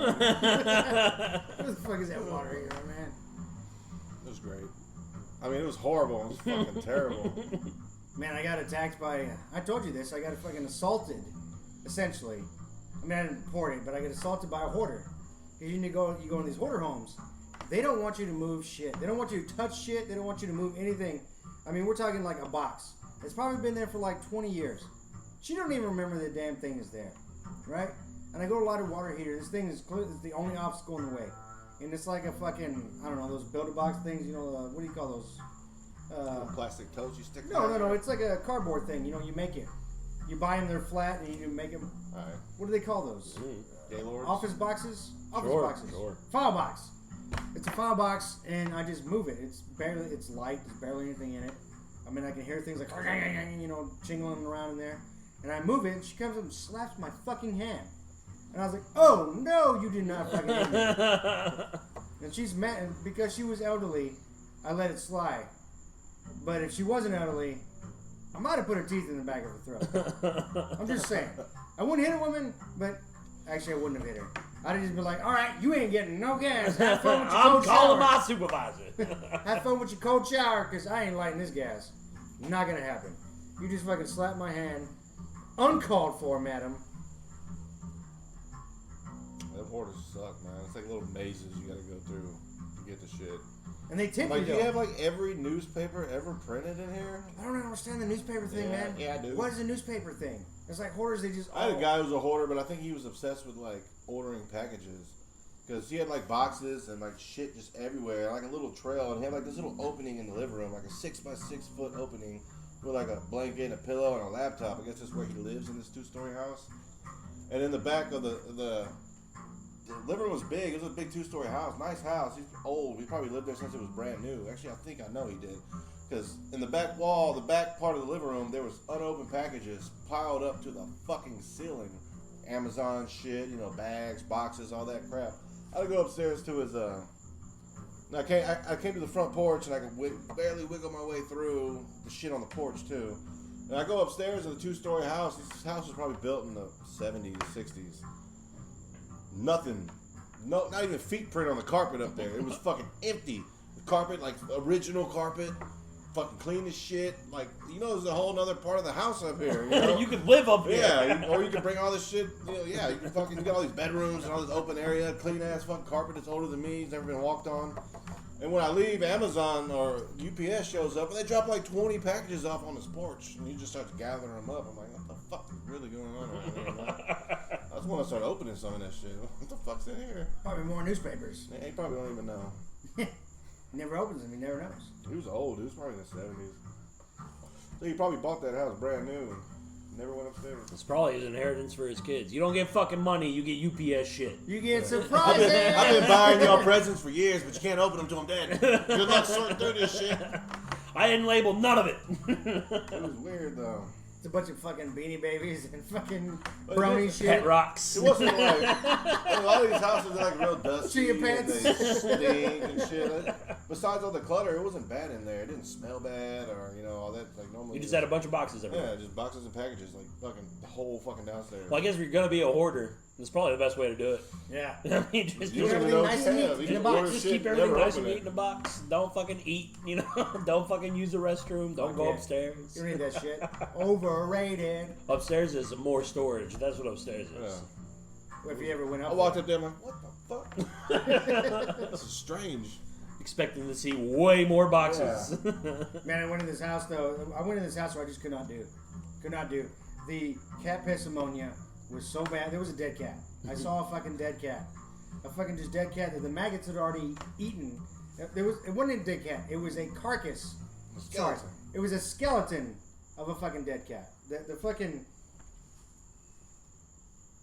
What the fuck is that water here, man? It was great. I mean, it was horrible. It was fucking terrible. Man, I got attacked by. I told you this. I got fucking assaulted, essentially. I mean, I didn't report it, but I got assaulted by a hoarder. Because you go in these hoarder homes. They don't want you to move shit. They don't want you to touch shit. They don't want you to move anything. I mean, we're talking like a box. It's probably been there for like 20 years. She don't even remember the damn thing is there, right? And I go to light a water heater. This thing is the only obstacle in the way. And it's like a fucking, I don't know, those build-a-box things, you know, what do you call those? Plastic toes you stick. No. It's like a cardboard thing. You know, you make it. You buy them, they're flat, and you make them. All right. What do they call those? Gaylords? Office boxes? Office Sure, boxes. sure. File box. It's a file box, and I just move it. It's light. There's barely anything in it. I mean, I can hear things like, you know, jingling around in there. And I move it, and she comes up and slaps my fucking hand. And I was like, oh, no, you did not fucking hit me. And she's mad, and because she was elderly, I let it slide. But if she wasn't elderly, I might have put her teeth in the back of her throat. I'm just saying. I wouldn't hit a woman, but actually I wouldn't have hit her. I'd have just been like, all right, you ain't getting no gas. Have fun with your I'm cold calling shower. my supervisor. Have fun with your cold shower, because I ain't lighting this gas. Not going to happen. You just fucking slapped my hand. Uncalled for, madam. Them hoarders suck, man. It's like little mazes you gotta go through to get the shit. And they tip Like, you, do though. you have like every newspaper ever printed in here? I don't understand the newspaper thing, Yeah, man. yeah, I do. What is a newspaper thing? It's like hoarders, they just... I had a guy who was a hoarder, but I think he was obsessed with like ordering packages. Because he had like boxes and like shit just everywhere, like a little trail, and he had like this little opening in the living room, like a 6x6 foot opening with like a blanket and a pillow and a laptop. I guess that's where he lives in this 2-story house. And in the back of the living room was big. It was a big 2-story house, nice house. He's old. He probably lived there since it was brand new. Actually, I think I know he did. Because in the back wall, the back part of the living room, there was unopened packages piled up to the fucking ceiling. Amazon shit, you know, bags, boxes, all that crap. I had to go upstairs to his, I came to the front porch and I could barely wiggle my way through the shit on the porch too. And I go upstairs to the 2-story house. This house was probably built in the 70s, 60s. Nothing. No, not even feet print on the carpet up there. It was fucking empty. The carpet, like original carpet, fucking clean as shit. Like, you know, there's a whole other part of the house up here. You know? You could live up here. Yeah, or you can bring all this shit. You know, yeah, you can fucking you got all these bedrooms and all this open area, clean ass fucking carpet that's older than me. It's never been walked on. And when I leave, Amazon or UPS shows up and they drop like 20 packages off on this porch, and you just start gathering them up. I'm like, what the fuck is really going on around here, man? I just want to start opening some of that shit. What the fuck's in here? Probably more newspapers. He probably don't even know. Never opens them. He never knows. He was old. He was probably in the 70s. So he probably bought that house brand new and never went upstairs. It's probably his inheritance for his kids. You don't get fucking money, you get UPS shit. You get surprises. I've been buying y'all presents for years, but you can't open them till I'm dead. Good luck sorting through this shit. I didn't label none of it. It was weird though. It's a bunch of fucking Beanie Babies and fucking brony Pet shit. rocks. It wasn't like a lot of these houses are like real dusty. Chia and pets. They stink and shit. Besides all the clutter, it wasn't bad in there. It didn't smell bad or all that like normally. You just had a bunch of boxes everywhere. yeah, just boxes and packages like fucking the whole fucking downstairs. Well, I guess if you're gonna be a hoarder, that's probably the best way to do it. Yeah. I mean, just You don't even everything know what nice you and have. neat You in a just box. order just shit, keep everything never nice open and it. neat in a box. Don't fucking eat, Don't fucking use the restroom. Don't go Yeah. upstairs. You read that shit. Overrated. Upstairs is more storage. That's what upstairs is. Yeah. Well, if you ever went up I walked up there, I'm like, what the fuck? This is strange. Expecting to see way more boxes. Man, I went in this house though. I went in this house where I just could not do. Could not do. The cat piss ammonia was so bad. There was a dead cat. I saw a fucking dead cat. A fucking just dead cat that the maggots had already eaten. It wasn't a dead cat. It was a carcass. Sorry. Skeleton. It was a skeleton of a fucking dead cat. The fucking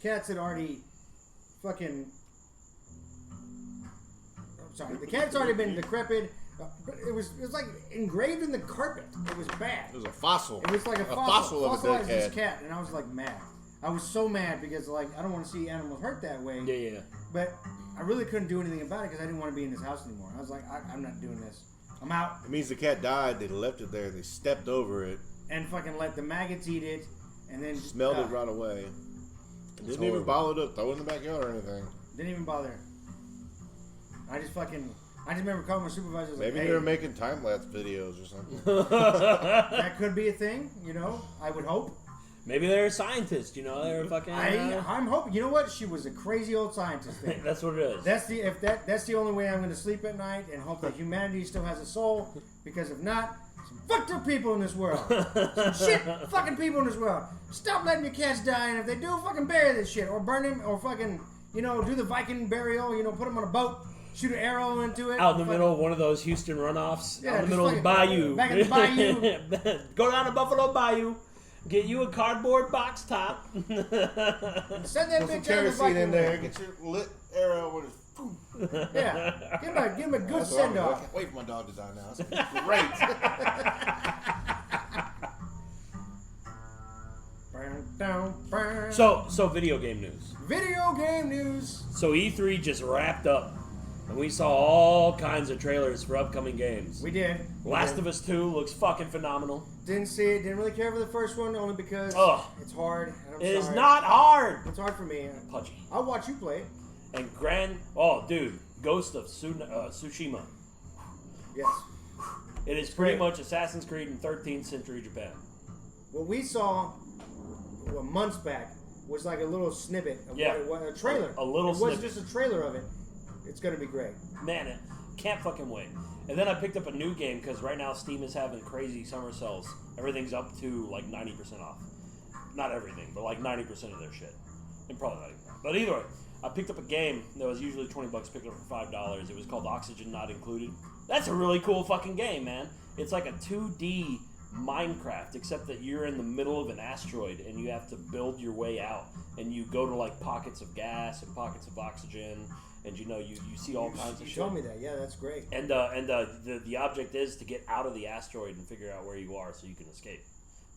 cats had already fucking... Sorry, the cat's already been decrepit. But it was like engraved in the carpet. It was bad. It was a fossil. It was like a fossil of a fossilized dead this cat, and I was like mad. I was so mad because like I don't want to see animals hurt that way. Yeah. But I really couldn't do anything about it because I didn't want to be in this house anymore. I was like, I'm not doing this. I'm out. It means the cat died. They left it there. They stepped over it. And fucking let the maggots eat it, and then Smelled it right away. Didn't even bother to throw it in the backyard or anything. Didn't even bother. I just fucking I just remember calling my supervisor. Maybe like, hey, they were making time-lapse videos or something. that could be a thing, you know. I would hope. Maybe they're scientists, you know. They're fucking. I'm hoping. You know what? She was a crazy old scientist. Thing. That's what it is. That's the only way I'm going to sleep at night and hope that humanity still has a soul. Because if not, some fucked up people in this world. Some shit fucking people in this world. Stop letting your cats die, and if they do, fucking bury this shit or burn him or fucking do the Viking burial. Put them on a boat. Shoot an arrow into it. Out in the middle of one of those Houston runoffs. Yeah, out in the middle of the bayou. Back in the bayou. Go down to Buffalo Bayou. Get you a cardboard box top. Send that Put some bitch out of the kerosene in there. Viking. Get your lit arrow with his. Yeah. Give him a good That's what I'm send doing. I off. can't wait for my dog design now. It's gonna be great. So video game news. Video game news. So E3 just wrapped up, and we saw all kinds of trailers for upcoming games. We did. Last of Us 2 looks fucking phenomenal. Didn't see it. Didn't really care for the first one, only because Ugh. it's hard. And I'm It is sorry. not hard. It's hard for me. Pudgy. I'll watch you play it. And Ghost of Tsushima. Yes. It is pretty Great. much Assassin's Creed in 13th century Japan. What we saw months back was like a little snippet of Yeah. a trailer. A little It wasn't snippet. just a trailer of it. It's going to be great. Man, it can't fucking wait. And then I picked up a new game because right now Steam is having crazy summer sales. Everything's up to like 90% off. Not everything, but like 90% of their shit. And probably not even that. But either way, I picked up a game that was usually $20, picked it up for $5. It was called Oxygen Not Included. That's a really cool fucking game, man. It's like a 2D Minecraft, except that you're in the middle of an asteroid and you have to build your way out. And you go to like pockets of gas and pockets of oxygen, and you see all kinds of You shit. told me that. Yeah, that's great. And the object is to get out of the asteroid and figure out where you are so you can escape.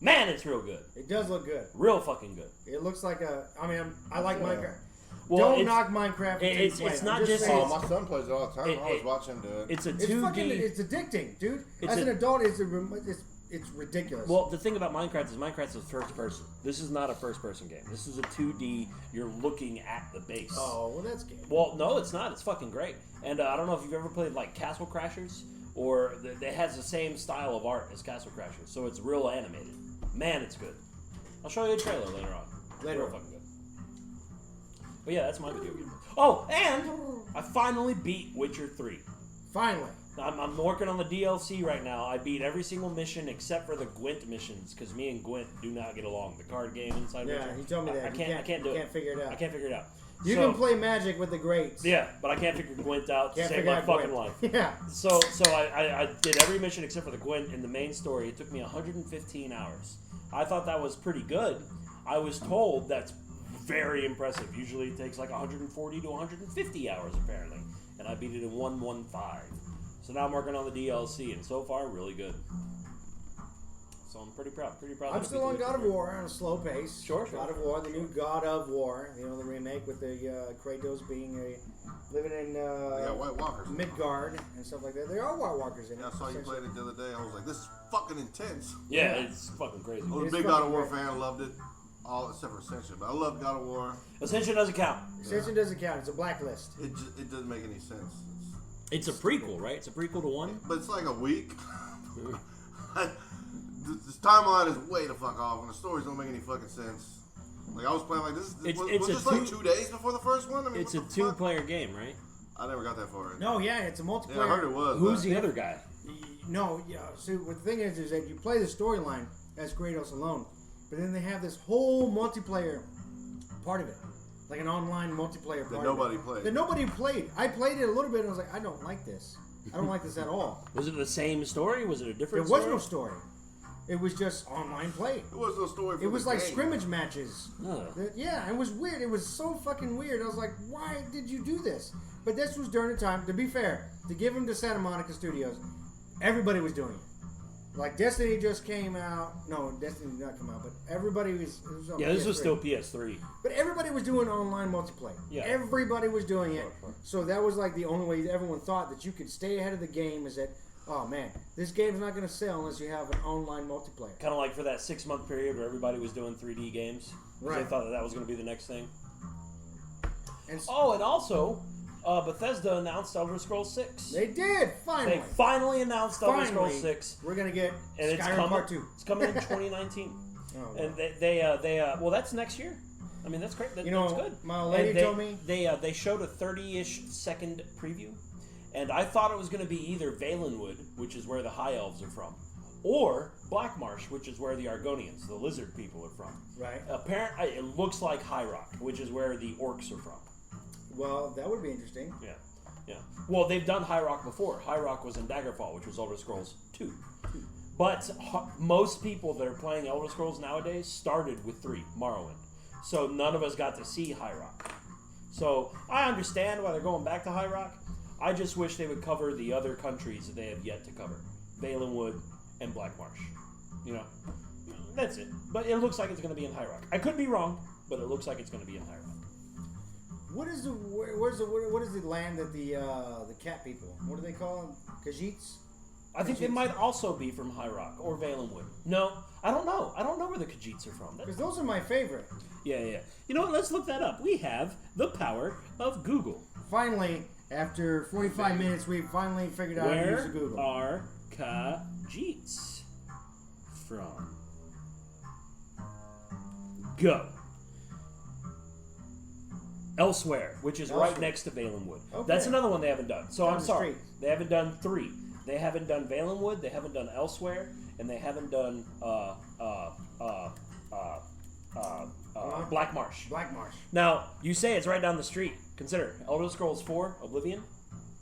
Man, it's real good. It does look good. Real fucking good. It looks like I like Minecraft. Well, Don't it's- knock Minecraft. until you it's play it. I'm not just just- saying. Oh, my son plays it all the time. I always It- watch him do it. It's a It's 2D. fucking. It's addicting, dude. It's As a- an adult, it's ridiculous. Well, the thing about Minecraft is Minecraft is first person. This is not a first person game. This is a 2D. You're looking at the base. well, that's good. Well, no, it's not. It's fucking great. And I don't know if you've ever played like Castle Crashers, or it has the same style of art as Castle Crashers, so it's real animated. Man, it's good. I'll show you a trailer later on. Later Real on. fucking good. But yeah, that's my video game. Oh, and I finally beat Witcher 3. Finally. I'm working on the DLC right now. I beat every single mission except for the Gwent missions because me and Gwent do not get along. The card game inside Yeah, Witcher. he told me that. I can't do it. Can't figure it out. I can't figure it out. You So- can play Magic with the greats. Yeah, but I can't figure Gwent out to Can't save figure my out fucking Gwent. life. Yeah. So I did every mission except for the Gwent in the main story. It took me 115 hours. I thought that was pretty good. I was told that's very impressive. Usually it takes like 140 to 150 hours apparently, and I beat it in 115. So now I'm working on the DLC, and so far really good. So I'm pretty proud. I'm still on God of War on a slow pace. Sure. God of War, the new God of War. The remake with the Kratos being living in They got White Walkers. Midgard and stuff like that. There are White Walkers in it. Yeah, I saw you played it the other day. I was like, this is fucking intense. Yeah, it's fucking crazy. I was a It's big God of fucking War great. fan. Loved it. All except for Ascension. But I love God of War. Ascension doesn't count. Ascension doesn't count. It's a blacklist. It doesn't make any sense. It's a prequel, right? It's a prequel to 1? But it's like a week. This timeline is way the fuck off, and the stories don't make any fucking sense. Like I was playing like this. It's Was a this like two- 2 days before the first one? I mean, It's a what the fuck? 2-player game, right? I never got that far. No, yeah, it's a multiplayer. Yeah, I heard it was. Who's but- the other guy? No, yeah. See, what the thing is that you play the storyline as Kratos alone, but then they have this whole multiplayer part of it, like an online multiplayer part. That of nobody it. played. That nobody played. I played it a little bit, and I was like, I don't like this. I don't like this at all. Was it the same story? Was it a There different was story? no story. It was just online play. There was no story. For It was the like game. scrimmage matches. Ugh. Yeah, it was weird. It was so fucking weird. I was like, why did you do this? But this was during the time, to be fair, to give him to Santa Monica Studios, everybody was doing it. Like Destiny just came out. No, Destiny did not come out, but everybody was. It was on Yeah, this was PS3. still PS3. But everybody was doing online multiplayer. Yeah. Everybody was doing it. Sure. So that was like the only way everyone thought that you could stay ahead of the game is that, oh man, this game's not going to sell unless you have an online multiplayer. Kind of like for that 6-month period where everybody was doing 3D games. 'Cause Right. They thought that was going to be the next thing. And Oh, and also, Bethesda announced Elder Scrolls 6. They did, finally. They finally announced Elder Scrolls 6. We're going to get And it's Skyrim coming, Part 2. It's coming in 2019. Oh, wow. And well, that's next year. I mean, that's great. That's good. My lady told me. They showed a 30-ish second preview, and I thought it was going to be either Valenwood, which is where the High Elves are from, or Blackmarsh, which is where the Argonians, the lizard people, are from. Right. Apparently, it looks like High Rock, which is where the orcs are from. Well, that would be interesting. Yeah. Yeah. Well, they've done High Rock before. High Rock was in Daggerfall, which was Elder Scrolls 2. But most people that are playing Elder Scrolls nowadays started with 3, Morrowind. So none of us got to see High Rock. So I understand why they're going back to High Rock. I just wish they would cover the other countries that they have yet to cover. Valenwood and Blackmarsh. You know, that's it. But it looks like it's going to be in High Rock. I could be wrong, but it looks like it's going to be in High Rock. What is the land that the cat people? What do they call them? Khajiits? I think they might also be from High Rock or Valenwood. No, I don't know. I don't know where the Khajiits are from. Because those are my favorite. Yeah. You know what? Let's look that up. We have the power of Google. Finally, after 45 minutes, we finally figured out how to use the Google. Where are Khajiits from? Go. Elsewhere, which is right next to Valenwood. Okay. That's another one they haven't done. So I'm sorry. They haven't done 3. They haven't done Valenwood, they haven't done Elsewhere, and they haven't done Blackmarsh. Blackmarsh. Now, you say it's right down the street. Consider, Elder Scrolls 4, Oblivion,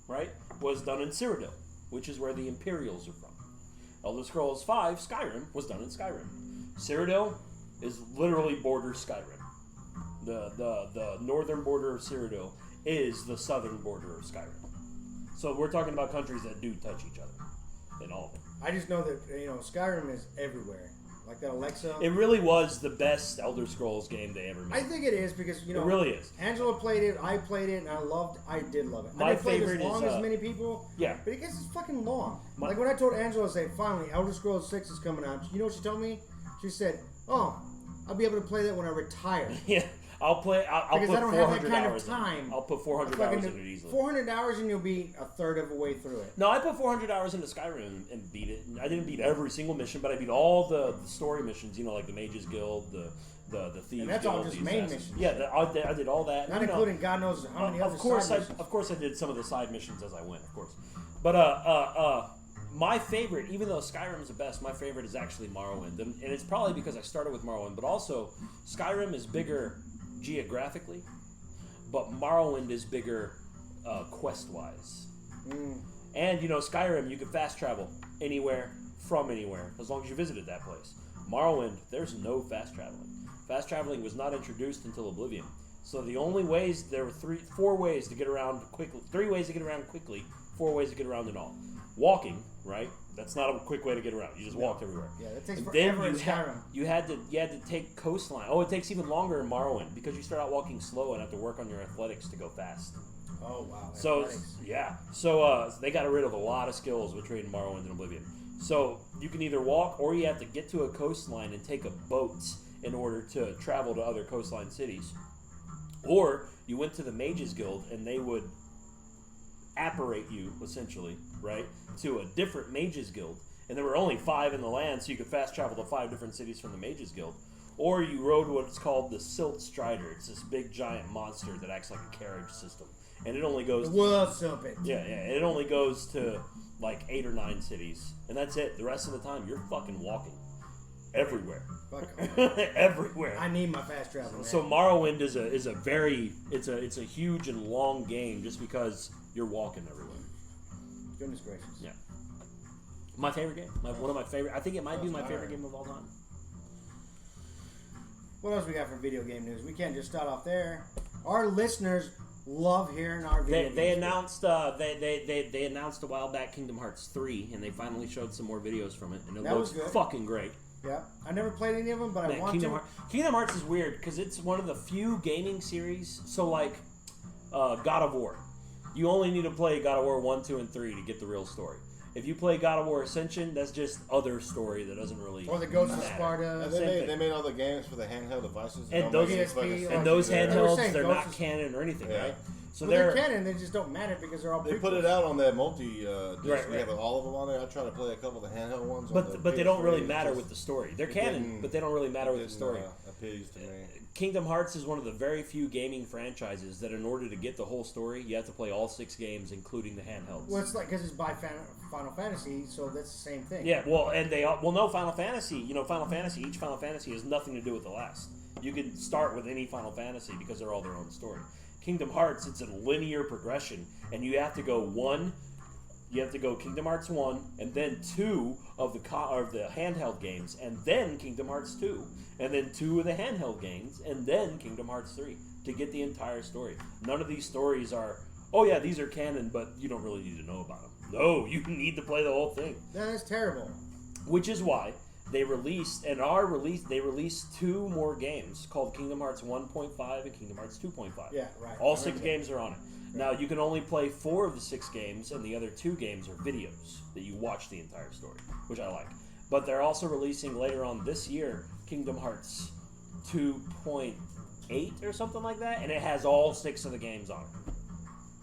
right, was done in Cyrodiil, which is where the Imperials are from. Elder Scrolls 5, Skyrim, was done in Skyrim. Cyrodiil is literally border Skyrim. The northern border of Cyrodiil is the southern border of Skyrim. So we're talking about countries that do touch each other, in all of them. I just know that Skyrim is everywhere. Like that Alexa. It really was the best Elder Scrolls game they ever made. I think it is because it really is. Angela played it, I played it, and I did love it. My I didn't play favorite it as long is as many people. Yeah, but it gets fucking long. Like when I told Angela, say finally Elder Scrolls 6 is coming out. You know what she told me? She said, "Oh, I'll be able to play that when I retire." Yeah. I'll play. I'll because put I don't 400 have that kind hours of time. I'll put 400 hours in it easily. 400 hours and you'll be a third of the way through it. No, I put 400 hours into Skyrim and beat it. I didn't beat every single mission, but I beat all the story missions. Like the Mages Guild, the Thieves and that's Guild, all just main missions. Yeah, I did all that. Not including God knows how many other side missions. Of course, I did some of the side missions as I went. Of course, but my favorite, even though Skyrim is the best, my favorite is actually Morrowind, and it's probably because I started with Morrowind, but also Skyrim is bigger geographically, but Morrowind is bigger quest-wise. And Skyrim, you can fast travel anywhere from anywhere as long as you visited that place. Morrowind, there's no fast traveling. Fast traveling was not introduced until Oblivion. So the only ways, there were 4 ways to get around quickly, 3 ways to get around quickly, 4 ways to get around in all. Walking, right? That's not a quick way to get around. You just walked everywhere. Yeah, that takes forever in Skyrim. You had to take coastline. Oh, it takes even longer in Morrowind because you start out walking slow and have to work on your athletics to go fast. Oh wow. So athletics. Yeah. So they got rid of a lot of skills between Morrowind and Oblivion. So you can either walk or you have to get to a coastline and take a boat in order to travel to other coastline cities. Or you went to the Mages Guild and they would apparate you, essentially, right, to a different Mages Guild. And there were only 5 in the land, so you could fast travel to 5 different cities from the Mages Guild. Or you rode what's called the Silt Strider. It's this big giant monster that acts like a carriage system. And it only goes... Yeah, it only goes to like 8 or 9 cities. And that's it. The rest of the time, you're fucking walking. Everywhere. Everywhere. I need my fast travel, man. So Morrowind is a very... It's a huge and long game just because you're walking everywhere. Goodness gracious. Yeah. My favorite game. One of my favorite... I think it might be my favorite game of all time. What else we got for video game news? We can't just start off there. Our listeners love hearing our video They announced they announced a while back Kingdom Hearts 3, and they finally showed some more videos from it, and it looks fucking great. Yeah, I never played any of them, but I want to. Kingdom Hearts is weird because it's one of the few gaming series. So like God of War, you only need to play God of War 1, 2, and 3 to get the real story. If you play God of War Ascension, that's just other story that doesn't really. Or the Ghost of Sparta. And they made all the games for the handheld devices. And those handhelds, they're not canon or anything, right? So they're canon. They just don't matter because they're all. They prequels. put it out on that multi disc. Right. We have all of them on there. I try to play a couple of the handheld ones. But they don't really matter with the story. They're canon, but they don't really matter with the story. Appeased to me. Kingdom Hearts is one of the very few gaming franchises that, in order to get the whole story, you have to play all 6 games, including the handhelds. Well, it's like because it's by Final Fantasy, so that's the same thing. Yeah, well, and no, Final Fantasy. Each Final Fantasy has nothing to do with the last. You can start with any Final Fantasy because they're all their own story. Kingdom Hearts, it's a linear progression, and you have to go Kingdom Hearts 1, and then 2 of the handheld games, and then Kingdom Hearts 2, and then 2 of the handheld games, and then Kingdom Hearts 3 to get the entire story. None of these stories are, oh yeah, these are canon, but you don't really need to know about them. No, you need to play the whole thing. That's terrible. Which is why they released 2 more games called Kingdom Hearts 1.5 and Kingdom Hearts 2.5. Yeah, right. All 6 games are on it. Now, you can only play 4 of the 6 games, and the other 2 games are videos that you watch the entire story, which I like. But they're also releasing later on this year Kingdom Hearts 2.8 or something like that, and it has all 6 of the games on it.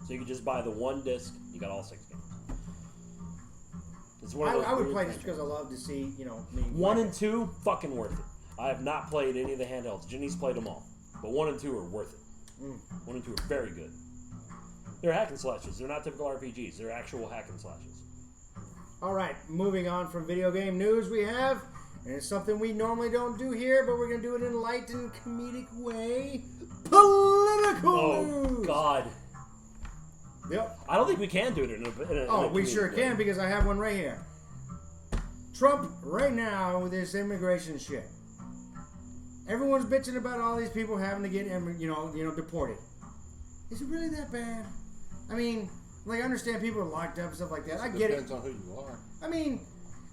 So you can just buy the one disc, you got all 6 games. It's one of those I would weird play things. just because I love to see, me. 1 and 2, fucking worth it. I have not played any of the handhelds. Jenny's played them all. But 1 and 2 are worth it. 1 and 2 are very good. They're hack and slashes. They're not typical RPGs. They're actual hack and slashes. All right, moving on from video game news, we have, and it's something we normally don't do here, but we're going to do it in a light and comedic way, political news. Oh, God. Yep. I don't think we can do it in a We sure comedic can way. because I have one right here. Trump right now with this immigration shit. Everyone's bitching about all these people having to get deported. Is it really that bad? I mean, I understand people are locked up and stuff like that. I get it. Depends on who you are. I mean,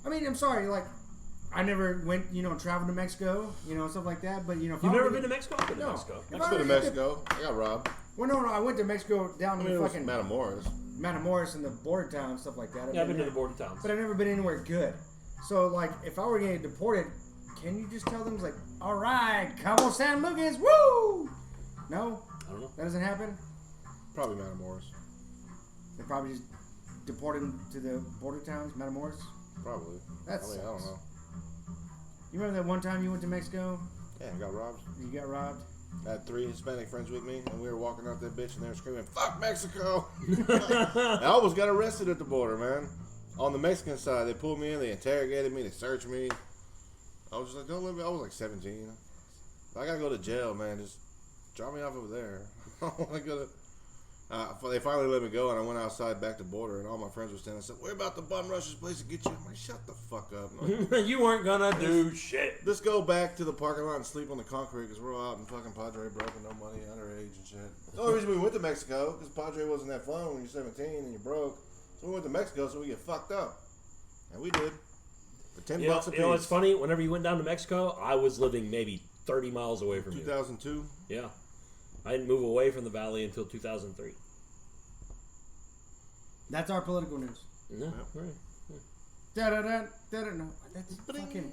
I'm sorry. I never went, traveled to Mexico, stuff like that. But You've never been to Mexico? I've been to No. Mexico. I've been to Mexico. I got robbed. Well, no, I went to Mexico down to fucking Matamoros. Matamoros and the border town and stuff like that. Yeah, I've been to the border towns. But I've never been anywhere good. So, if I were getting deported, can you just tell them, all right, Cabo San Lucas, woo! No? I don't know. That doesn't happen? Probably Matamoros. They probably just deported them to the border towns, Matamoros? Probably. That I don't sucks. know. You remember that one time you went to Mexico? Yeah, I got robbed. You got robbed? I had 3 Hispanic friends with me, and we were walking out that bitch, and they were screaming, "Fuck Mexico!" I almost got arrested at the border, man. On the Mexican side, they pulled me in, they interrogated me, they searched me. I was just like, "Don't let me." I was 17. I gotta go to jail, man. Just drop me off over there. I don't want to go to. They finally let me go, and I went outside back to border, and all my friends were standing. I said, "We're about to bum rush this place to get you." I'm like, "Shut the fuck up!" You weren't gonna do shit. Let's go back to the parking lot and sleep on the concrete because we're all out in fucking Padre broke and no money, underage and shit. The only reason we went to Mexico because Padre wasn't that fun when you're 17 and you're broke. So we went to Mexico so we get fucked up. And we did. For $10 a piece. You know, it's funny. Whenever you went down to Mexico, I was living maybe 30 miles away from you. 2002? Yeah. I didn't move away from the valley until 2003. That's our political news. Yeah, right. Da-da-da, da-da, no, that's fucking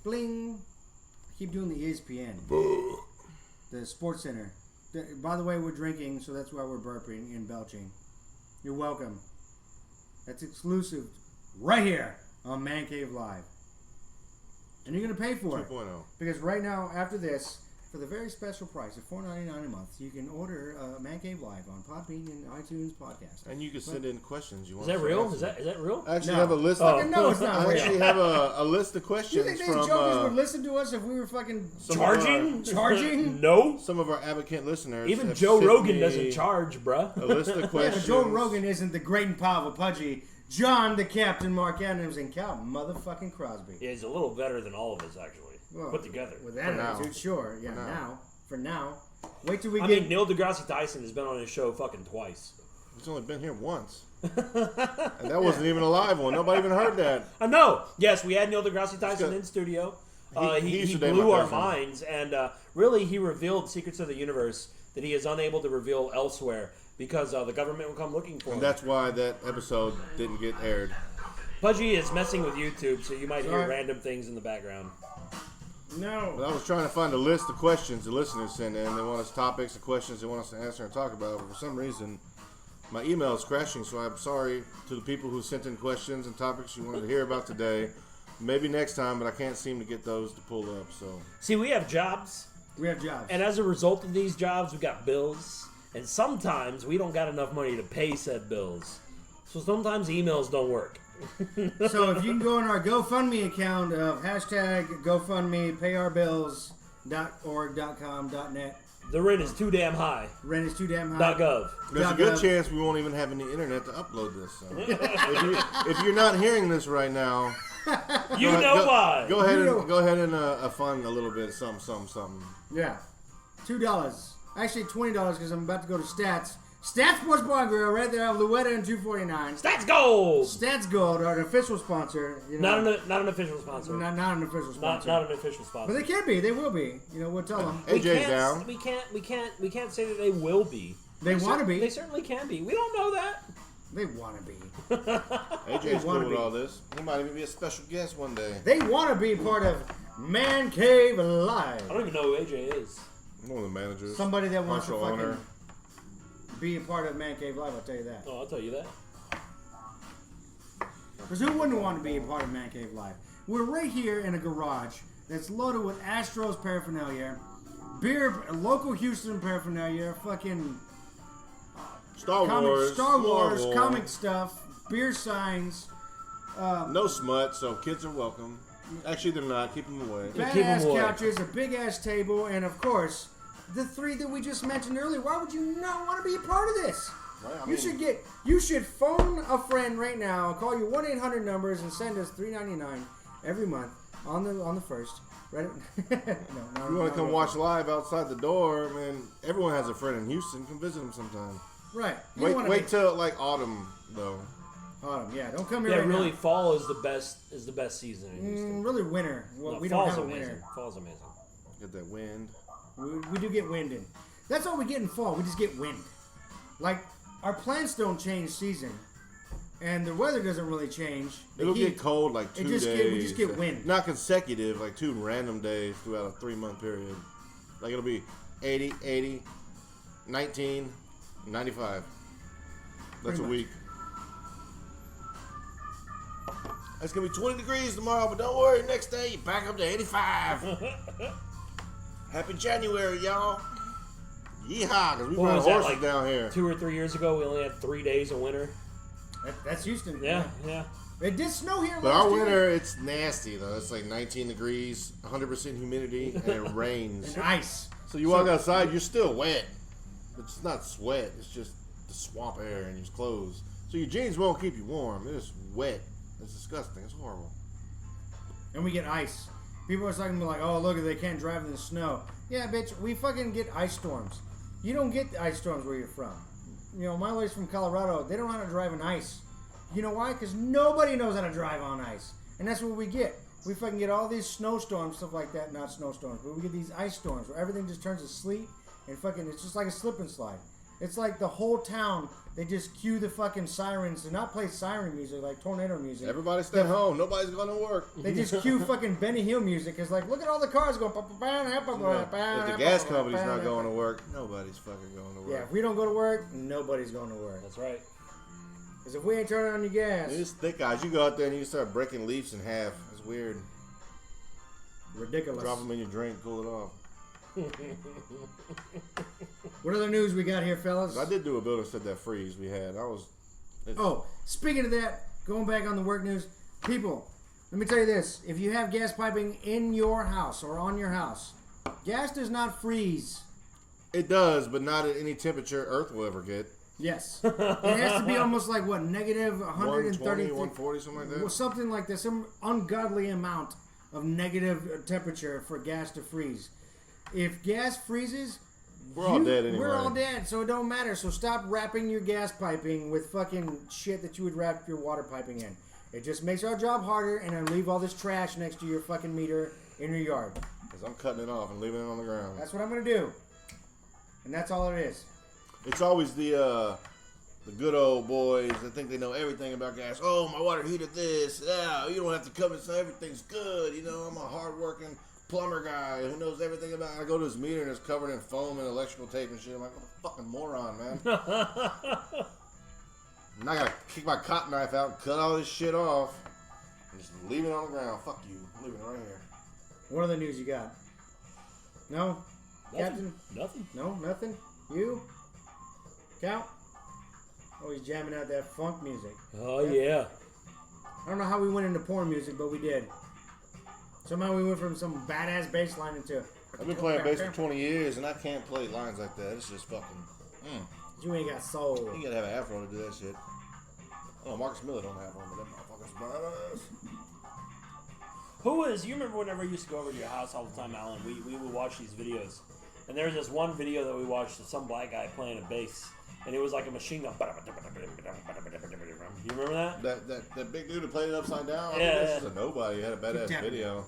bling. I keep doing the ESPN. The Sports Center. By the way, we're drinking, so that's why we're burping and belching. You're welcome. That's exclusive right here on Man Cave Live. And you're going to pay for 2.0. it. Because right now, after this, for the very special price of $4.99 a month, you can order Man Cave Live on Podbean and iTunes podcast. And you can send in questions you Is want. that real? Is that real? I actually No. have a list. No, it's not I real. actually have a list of questions You think these from jokers would listen to us if we were fucking Charging? charging? No. some of our advocate listeners. Even have Joe sent Rogan me doesn't charge, bruh. a list of Yeah, but questions. Joe Rogan isn't the Great and Powerful Pudgie. John, the Captain, Mark Adams, and Count motherfucking Crosby. Yeah, he's a little better than all of us, actually. Well, Put together. With that For now. attitude, sure. Yeah, For now. For now. Wait till we I get... mean, Neil deGrasse Tyson has been on his show fucking twice. He's only been here once. And that wasn't even a live one. Nobody even heard that. I know. Yes, we had Neil deGrasse Tyson good. in studio. He He used to date blew my our cousin. minds, and really, he revealed secrets of the universe that he is unable to reveal elsewhere because the government will come looking for And him. that's why that episode didn't get aired. Pudgie is messing with YouTube, so you might hear Sorry. random things in the background. No. But I was trying to find a list of questions the listeners send in. They want us topics and questions they want us to answer and talk about. But for some reason, my email is crashing, so I'm sorry to the people who sent in questions and topics you wanted to hear about today. Maybe next time, but I can't seem to get those to pull up. So See, we have jobs. We have jobs. And as a result of these jobs, we got bills. And sometimes we don't got enough money to pay said bills. So sometimes emails don't work. So if you can go on our GoFundMe account of hashtag GoFundMe, payourbills.org.com.net. The rent is too damn high. Rent is too damn high. .gov. there's a good chance we won't even have any internet to upload this. So. if you're not hearing this right now, You know why. Go ahead and fund a little bit, something. Yeah. $2. Actually, $20 because I'm about to go to Stats. Stats Sports Bar and Grill right there on Louetta and 249. Stats Gold! Stats Gold are an official sponsor. You know, Not an official sponsor. not an official sponsor. Not an official sponsor. But they can be. They will be. You know, we'll tell them. AJ's down. We can't say that they will be. They want to be. They certainly can be. We don't know that. They want to be. AJ's cool with all this. He might even be a special guest one day. They want to be part of Man Cave Live. I don't even know who AJ is. One of the managers. Somebody that wants to partial fucking owner. be a part of Man Cave Live, I'll tell you that. Oh, I'll tell you that. Because who wouldn't want to be a part of Man Cave Live? We're right here in a garage that's loaded with Astros paraphernalia, beer, local Houston paraphernalia, fucking Star Wars, Marvel. comic stuff, beer signs, No smut, so kids are welcome. Actually, they're not. Keep them away. Yeah, keep 'em badass away. couches, a big ass table, and of course, the three that we just mentioned earlier. Why would you not want to be a part of this? Right, I You should phone a friend right now, call your 1-800 numbers, and send us $3.99 every month on the first. Right? No, You want to come watch live outside the door, man? Everyone has a friend in Houston. Come visit them sometime. Right. You don't wanna Wait be- till like autumn though. Autumn, yeah. Don't come here Yeah, right really, now. fall is the best season in Houston. Really winter. Well, No, we don't fall's have a amazing. winter. Fall's amazing. Get that wind. We do get wind in. That's all we get in fall. We just get wind. Like, our plants don't change season. And the weather doesn't really change. The It'll heat. get cold like 2 days. We just get wind. Not consecutive, like 2 random days throughout a 3-month period. Like it'll be 80, 80, 19, 95. That's Pretty a much. week. It's gonna be 20 degrees tomorrow, but don't worry, next day you back up to 85. Happy January, y'all. Yeehaw, because we What run was that, horses like down here. 2 or 3 years ago, we only had 3 days of winter. That's Houston. Yeah. It did snow here But last our year. winter, it's nasty though. It's like 19 degrees, 100% humidity, and it rains. And ice. So you walk outside, you're still wet. It's not sweat. It's just the swamp air in your clothes. So your jeans won't keep you warm. It's wet. It's disgusting. It's horrible. And we get ice. People are talking about like, oh, look, they can't drive in the snow. Yeah, bitch, we fucking get ice storms. You don't get ice storms where you're from. You know, my wife's from Colorado. They don't know how to drive on ice. You know why? Because nobody knows how to drive on ice. And that's what we get. We fucking get all these snowstorms, stuff like that. Not snowstorms, but we get these ice storms where everything just turns to sleet and fucking, it's just like a slip and slide. It's like the whole town, they just cue the fucking sirens to not play siren music like tornado music. Everybody stay home. Nobody's going to work. They just cue fucking Benny Hill music. It's like, look at all the cars going. If the gas company's not going to work, nobody's fucking going to work. Yeah, if we don't go to work, nobody's going to work. That's right. Because if we ain't turning on your gas, It's thick guys. You go out there and you start breaking leaves in half. It's weird. ridiculous. Drop them in your drink, cool it off. What other news we got here, fellas? I did do a builder said that freeze we had. Oh, speaking of that, going back on the work news, people, let me tell you this. If you have gas piping in your house or on your house, gas does not freeze. It does, but not at any temperature Earth will ever get. Yes. It has to be almost like, what, negative 130? 120, 140, something like that. Well, something like that. Some ungodly amount of negative temperature for gas to freeze. If gas freezes, We're all dead anyway. We're all dead, so it don't matter. So stop wrapping your gas piping with fucking shit that you would wrap your water piping in. It just makes our job harder, and then leave all this trash next to your fucking meter in your yard. Because I'm cutting it off and leaving it on the ground. That's what I'm gonna do, and that's all it is. It's always the good old boys that think they know everything about gas. Oh, my water heater this. Yeah, you don't have to come and say everything's good. You know, I'm a hard-working plumber guy who knows everything about it. I go to his meter and it's covered in foam and electrical tape and shit. I'm like, what a fucking moron, man. And I gotta kick my cotton knife out and cut all this shit off and just leave it on the ground. Fuck you. I'm leaving it right here. What other news you got? No? Nothing. Captain? Nothing. No? Nothing? You? Count? Oh, he's jamming out that funk music. Oh, yeah. I don't know how we went into porn music, but we did. Somehow we went from some badass bass line into... I've been playing bass for 20 years and I can't play lines like that. It's just fucking... You ain't got soul. You gotta have an afro to do that shit. Oh, Marcus Miller don't have one, but that motherfucker's badass. Who is... You remember whenever I used to go over to your house all the time, Alan? We would watch these videos. And there was this one video that we watched of some black guy playing a bass. And it was like a machine gun. You remember that? That big dude who played it upside down? Yeah. This is a nobody. He had a badass video.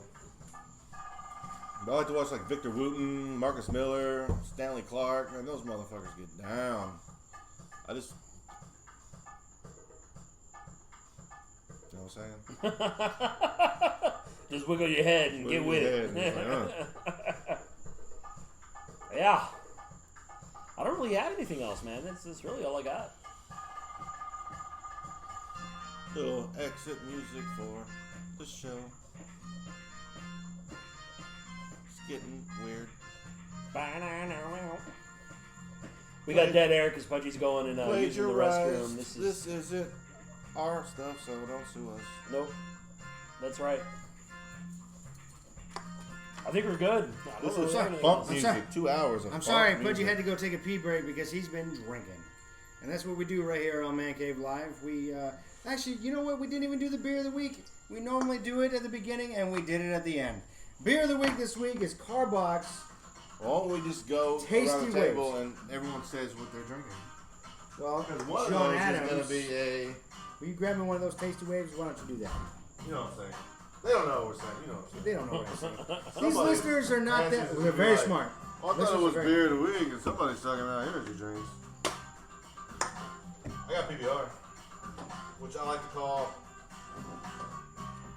But I like to watch like Victor Wooten, Marcus Miller, Stanley Clark. Man, those motherfuckers get down. I just... You know what I'm saying? Just wiggle your head and get with it. Yeah. I don't really have anything else, man. That's really all I got. Little exit music for the show. It's getting weird. We got dead air because Pudgie's going and using the restroom. This isn't our stuff, so don't sue us. Nope. That's right. I think we're good. This is funk music. 2 hours of I'm sorry, funk music. Pudgy had to go take a pee break because he's been drinking. And that's what we do right here on Man Cave Live. We, actually, you know what? We didn't even do the beer of the week. We normally do it at the beginning, and we did it at the end. Beer of the week this week is Carbox. Why don't we just go Tasty around the table Waves. and everyone says what they're drinking? Well, Because one John of those Adams, is going to be a... will you grab me one of those Tasty Waves? Why don't you do that? You know what I'm saying. They don't know what we're saying. You know what I'm saying. They don't know what I'm saying. These Somebody listeners are not that... answers They're to very like, smart. I thought Listeners it was are very- beer of the week and somebody's talking about energy drinks. I got PBR, which I like to call...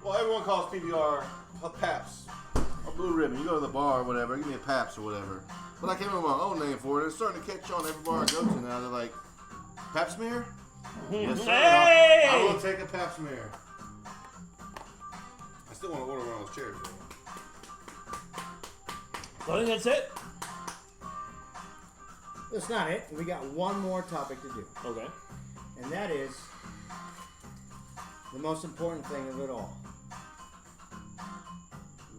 Well, everyone calls PBR a Pabst. A Blue Ribbon. You go to the bar or whatever, give me a Pabst or whatever. But I came up with my own name for it. It's starting to catch on every bar I go to now. They're like, Pabst-Smear? Yes, sir. Hey! I will take a Pabst-Smear. I still want to order one of those chairs, though. I think that's it. That's not it. We got one more topic to do. Okay. And that is the most important thing of it all.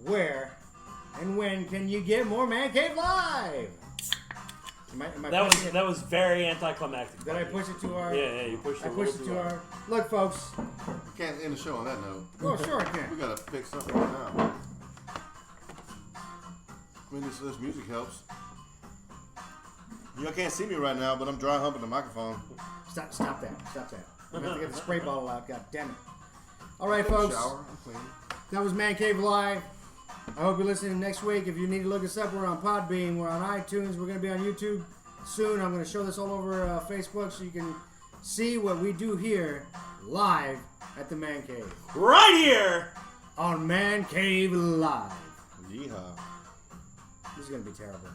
Where and when can you get more Man Cave Live? Am I pushing it? That was very anticlimactic. Did I push it to our... Yeah, you pushed it. I pushed it to our... Look, folks. We can't end the show on that note. Oh, sure I can. We gotta pick something right now. I mean, this music helps. You can't see me right now, but I'm dry humping the microphone. Stop that. I'm going to have to get the spray bottle out. God damn it. All right, folks. Shower, I'm clean. That was Man Cave Live. I hope you're listening next week. If you need to look us up, we're on Podbean. We're on iTunes. We're going to be on YouTube soon. I'm going to show this all over Facebook so you can see what we do here live at the Man Cave. Right here! On Man Cave Live. Yeehaw. This is going to be terrible.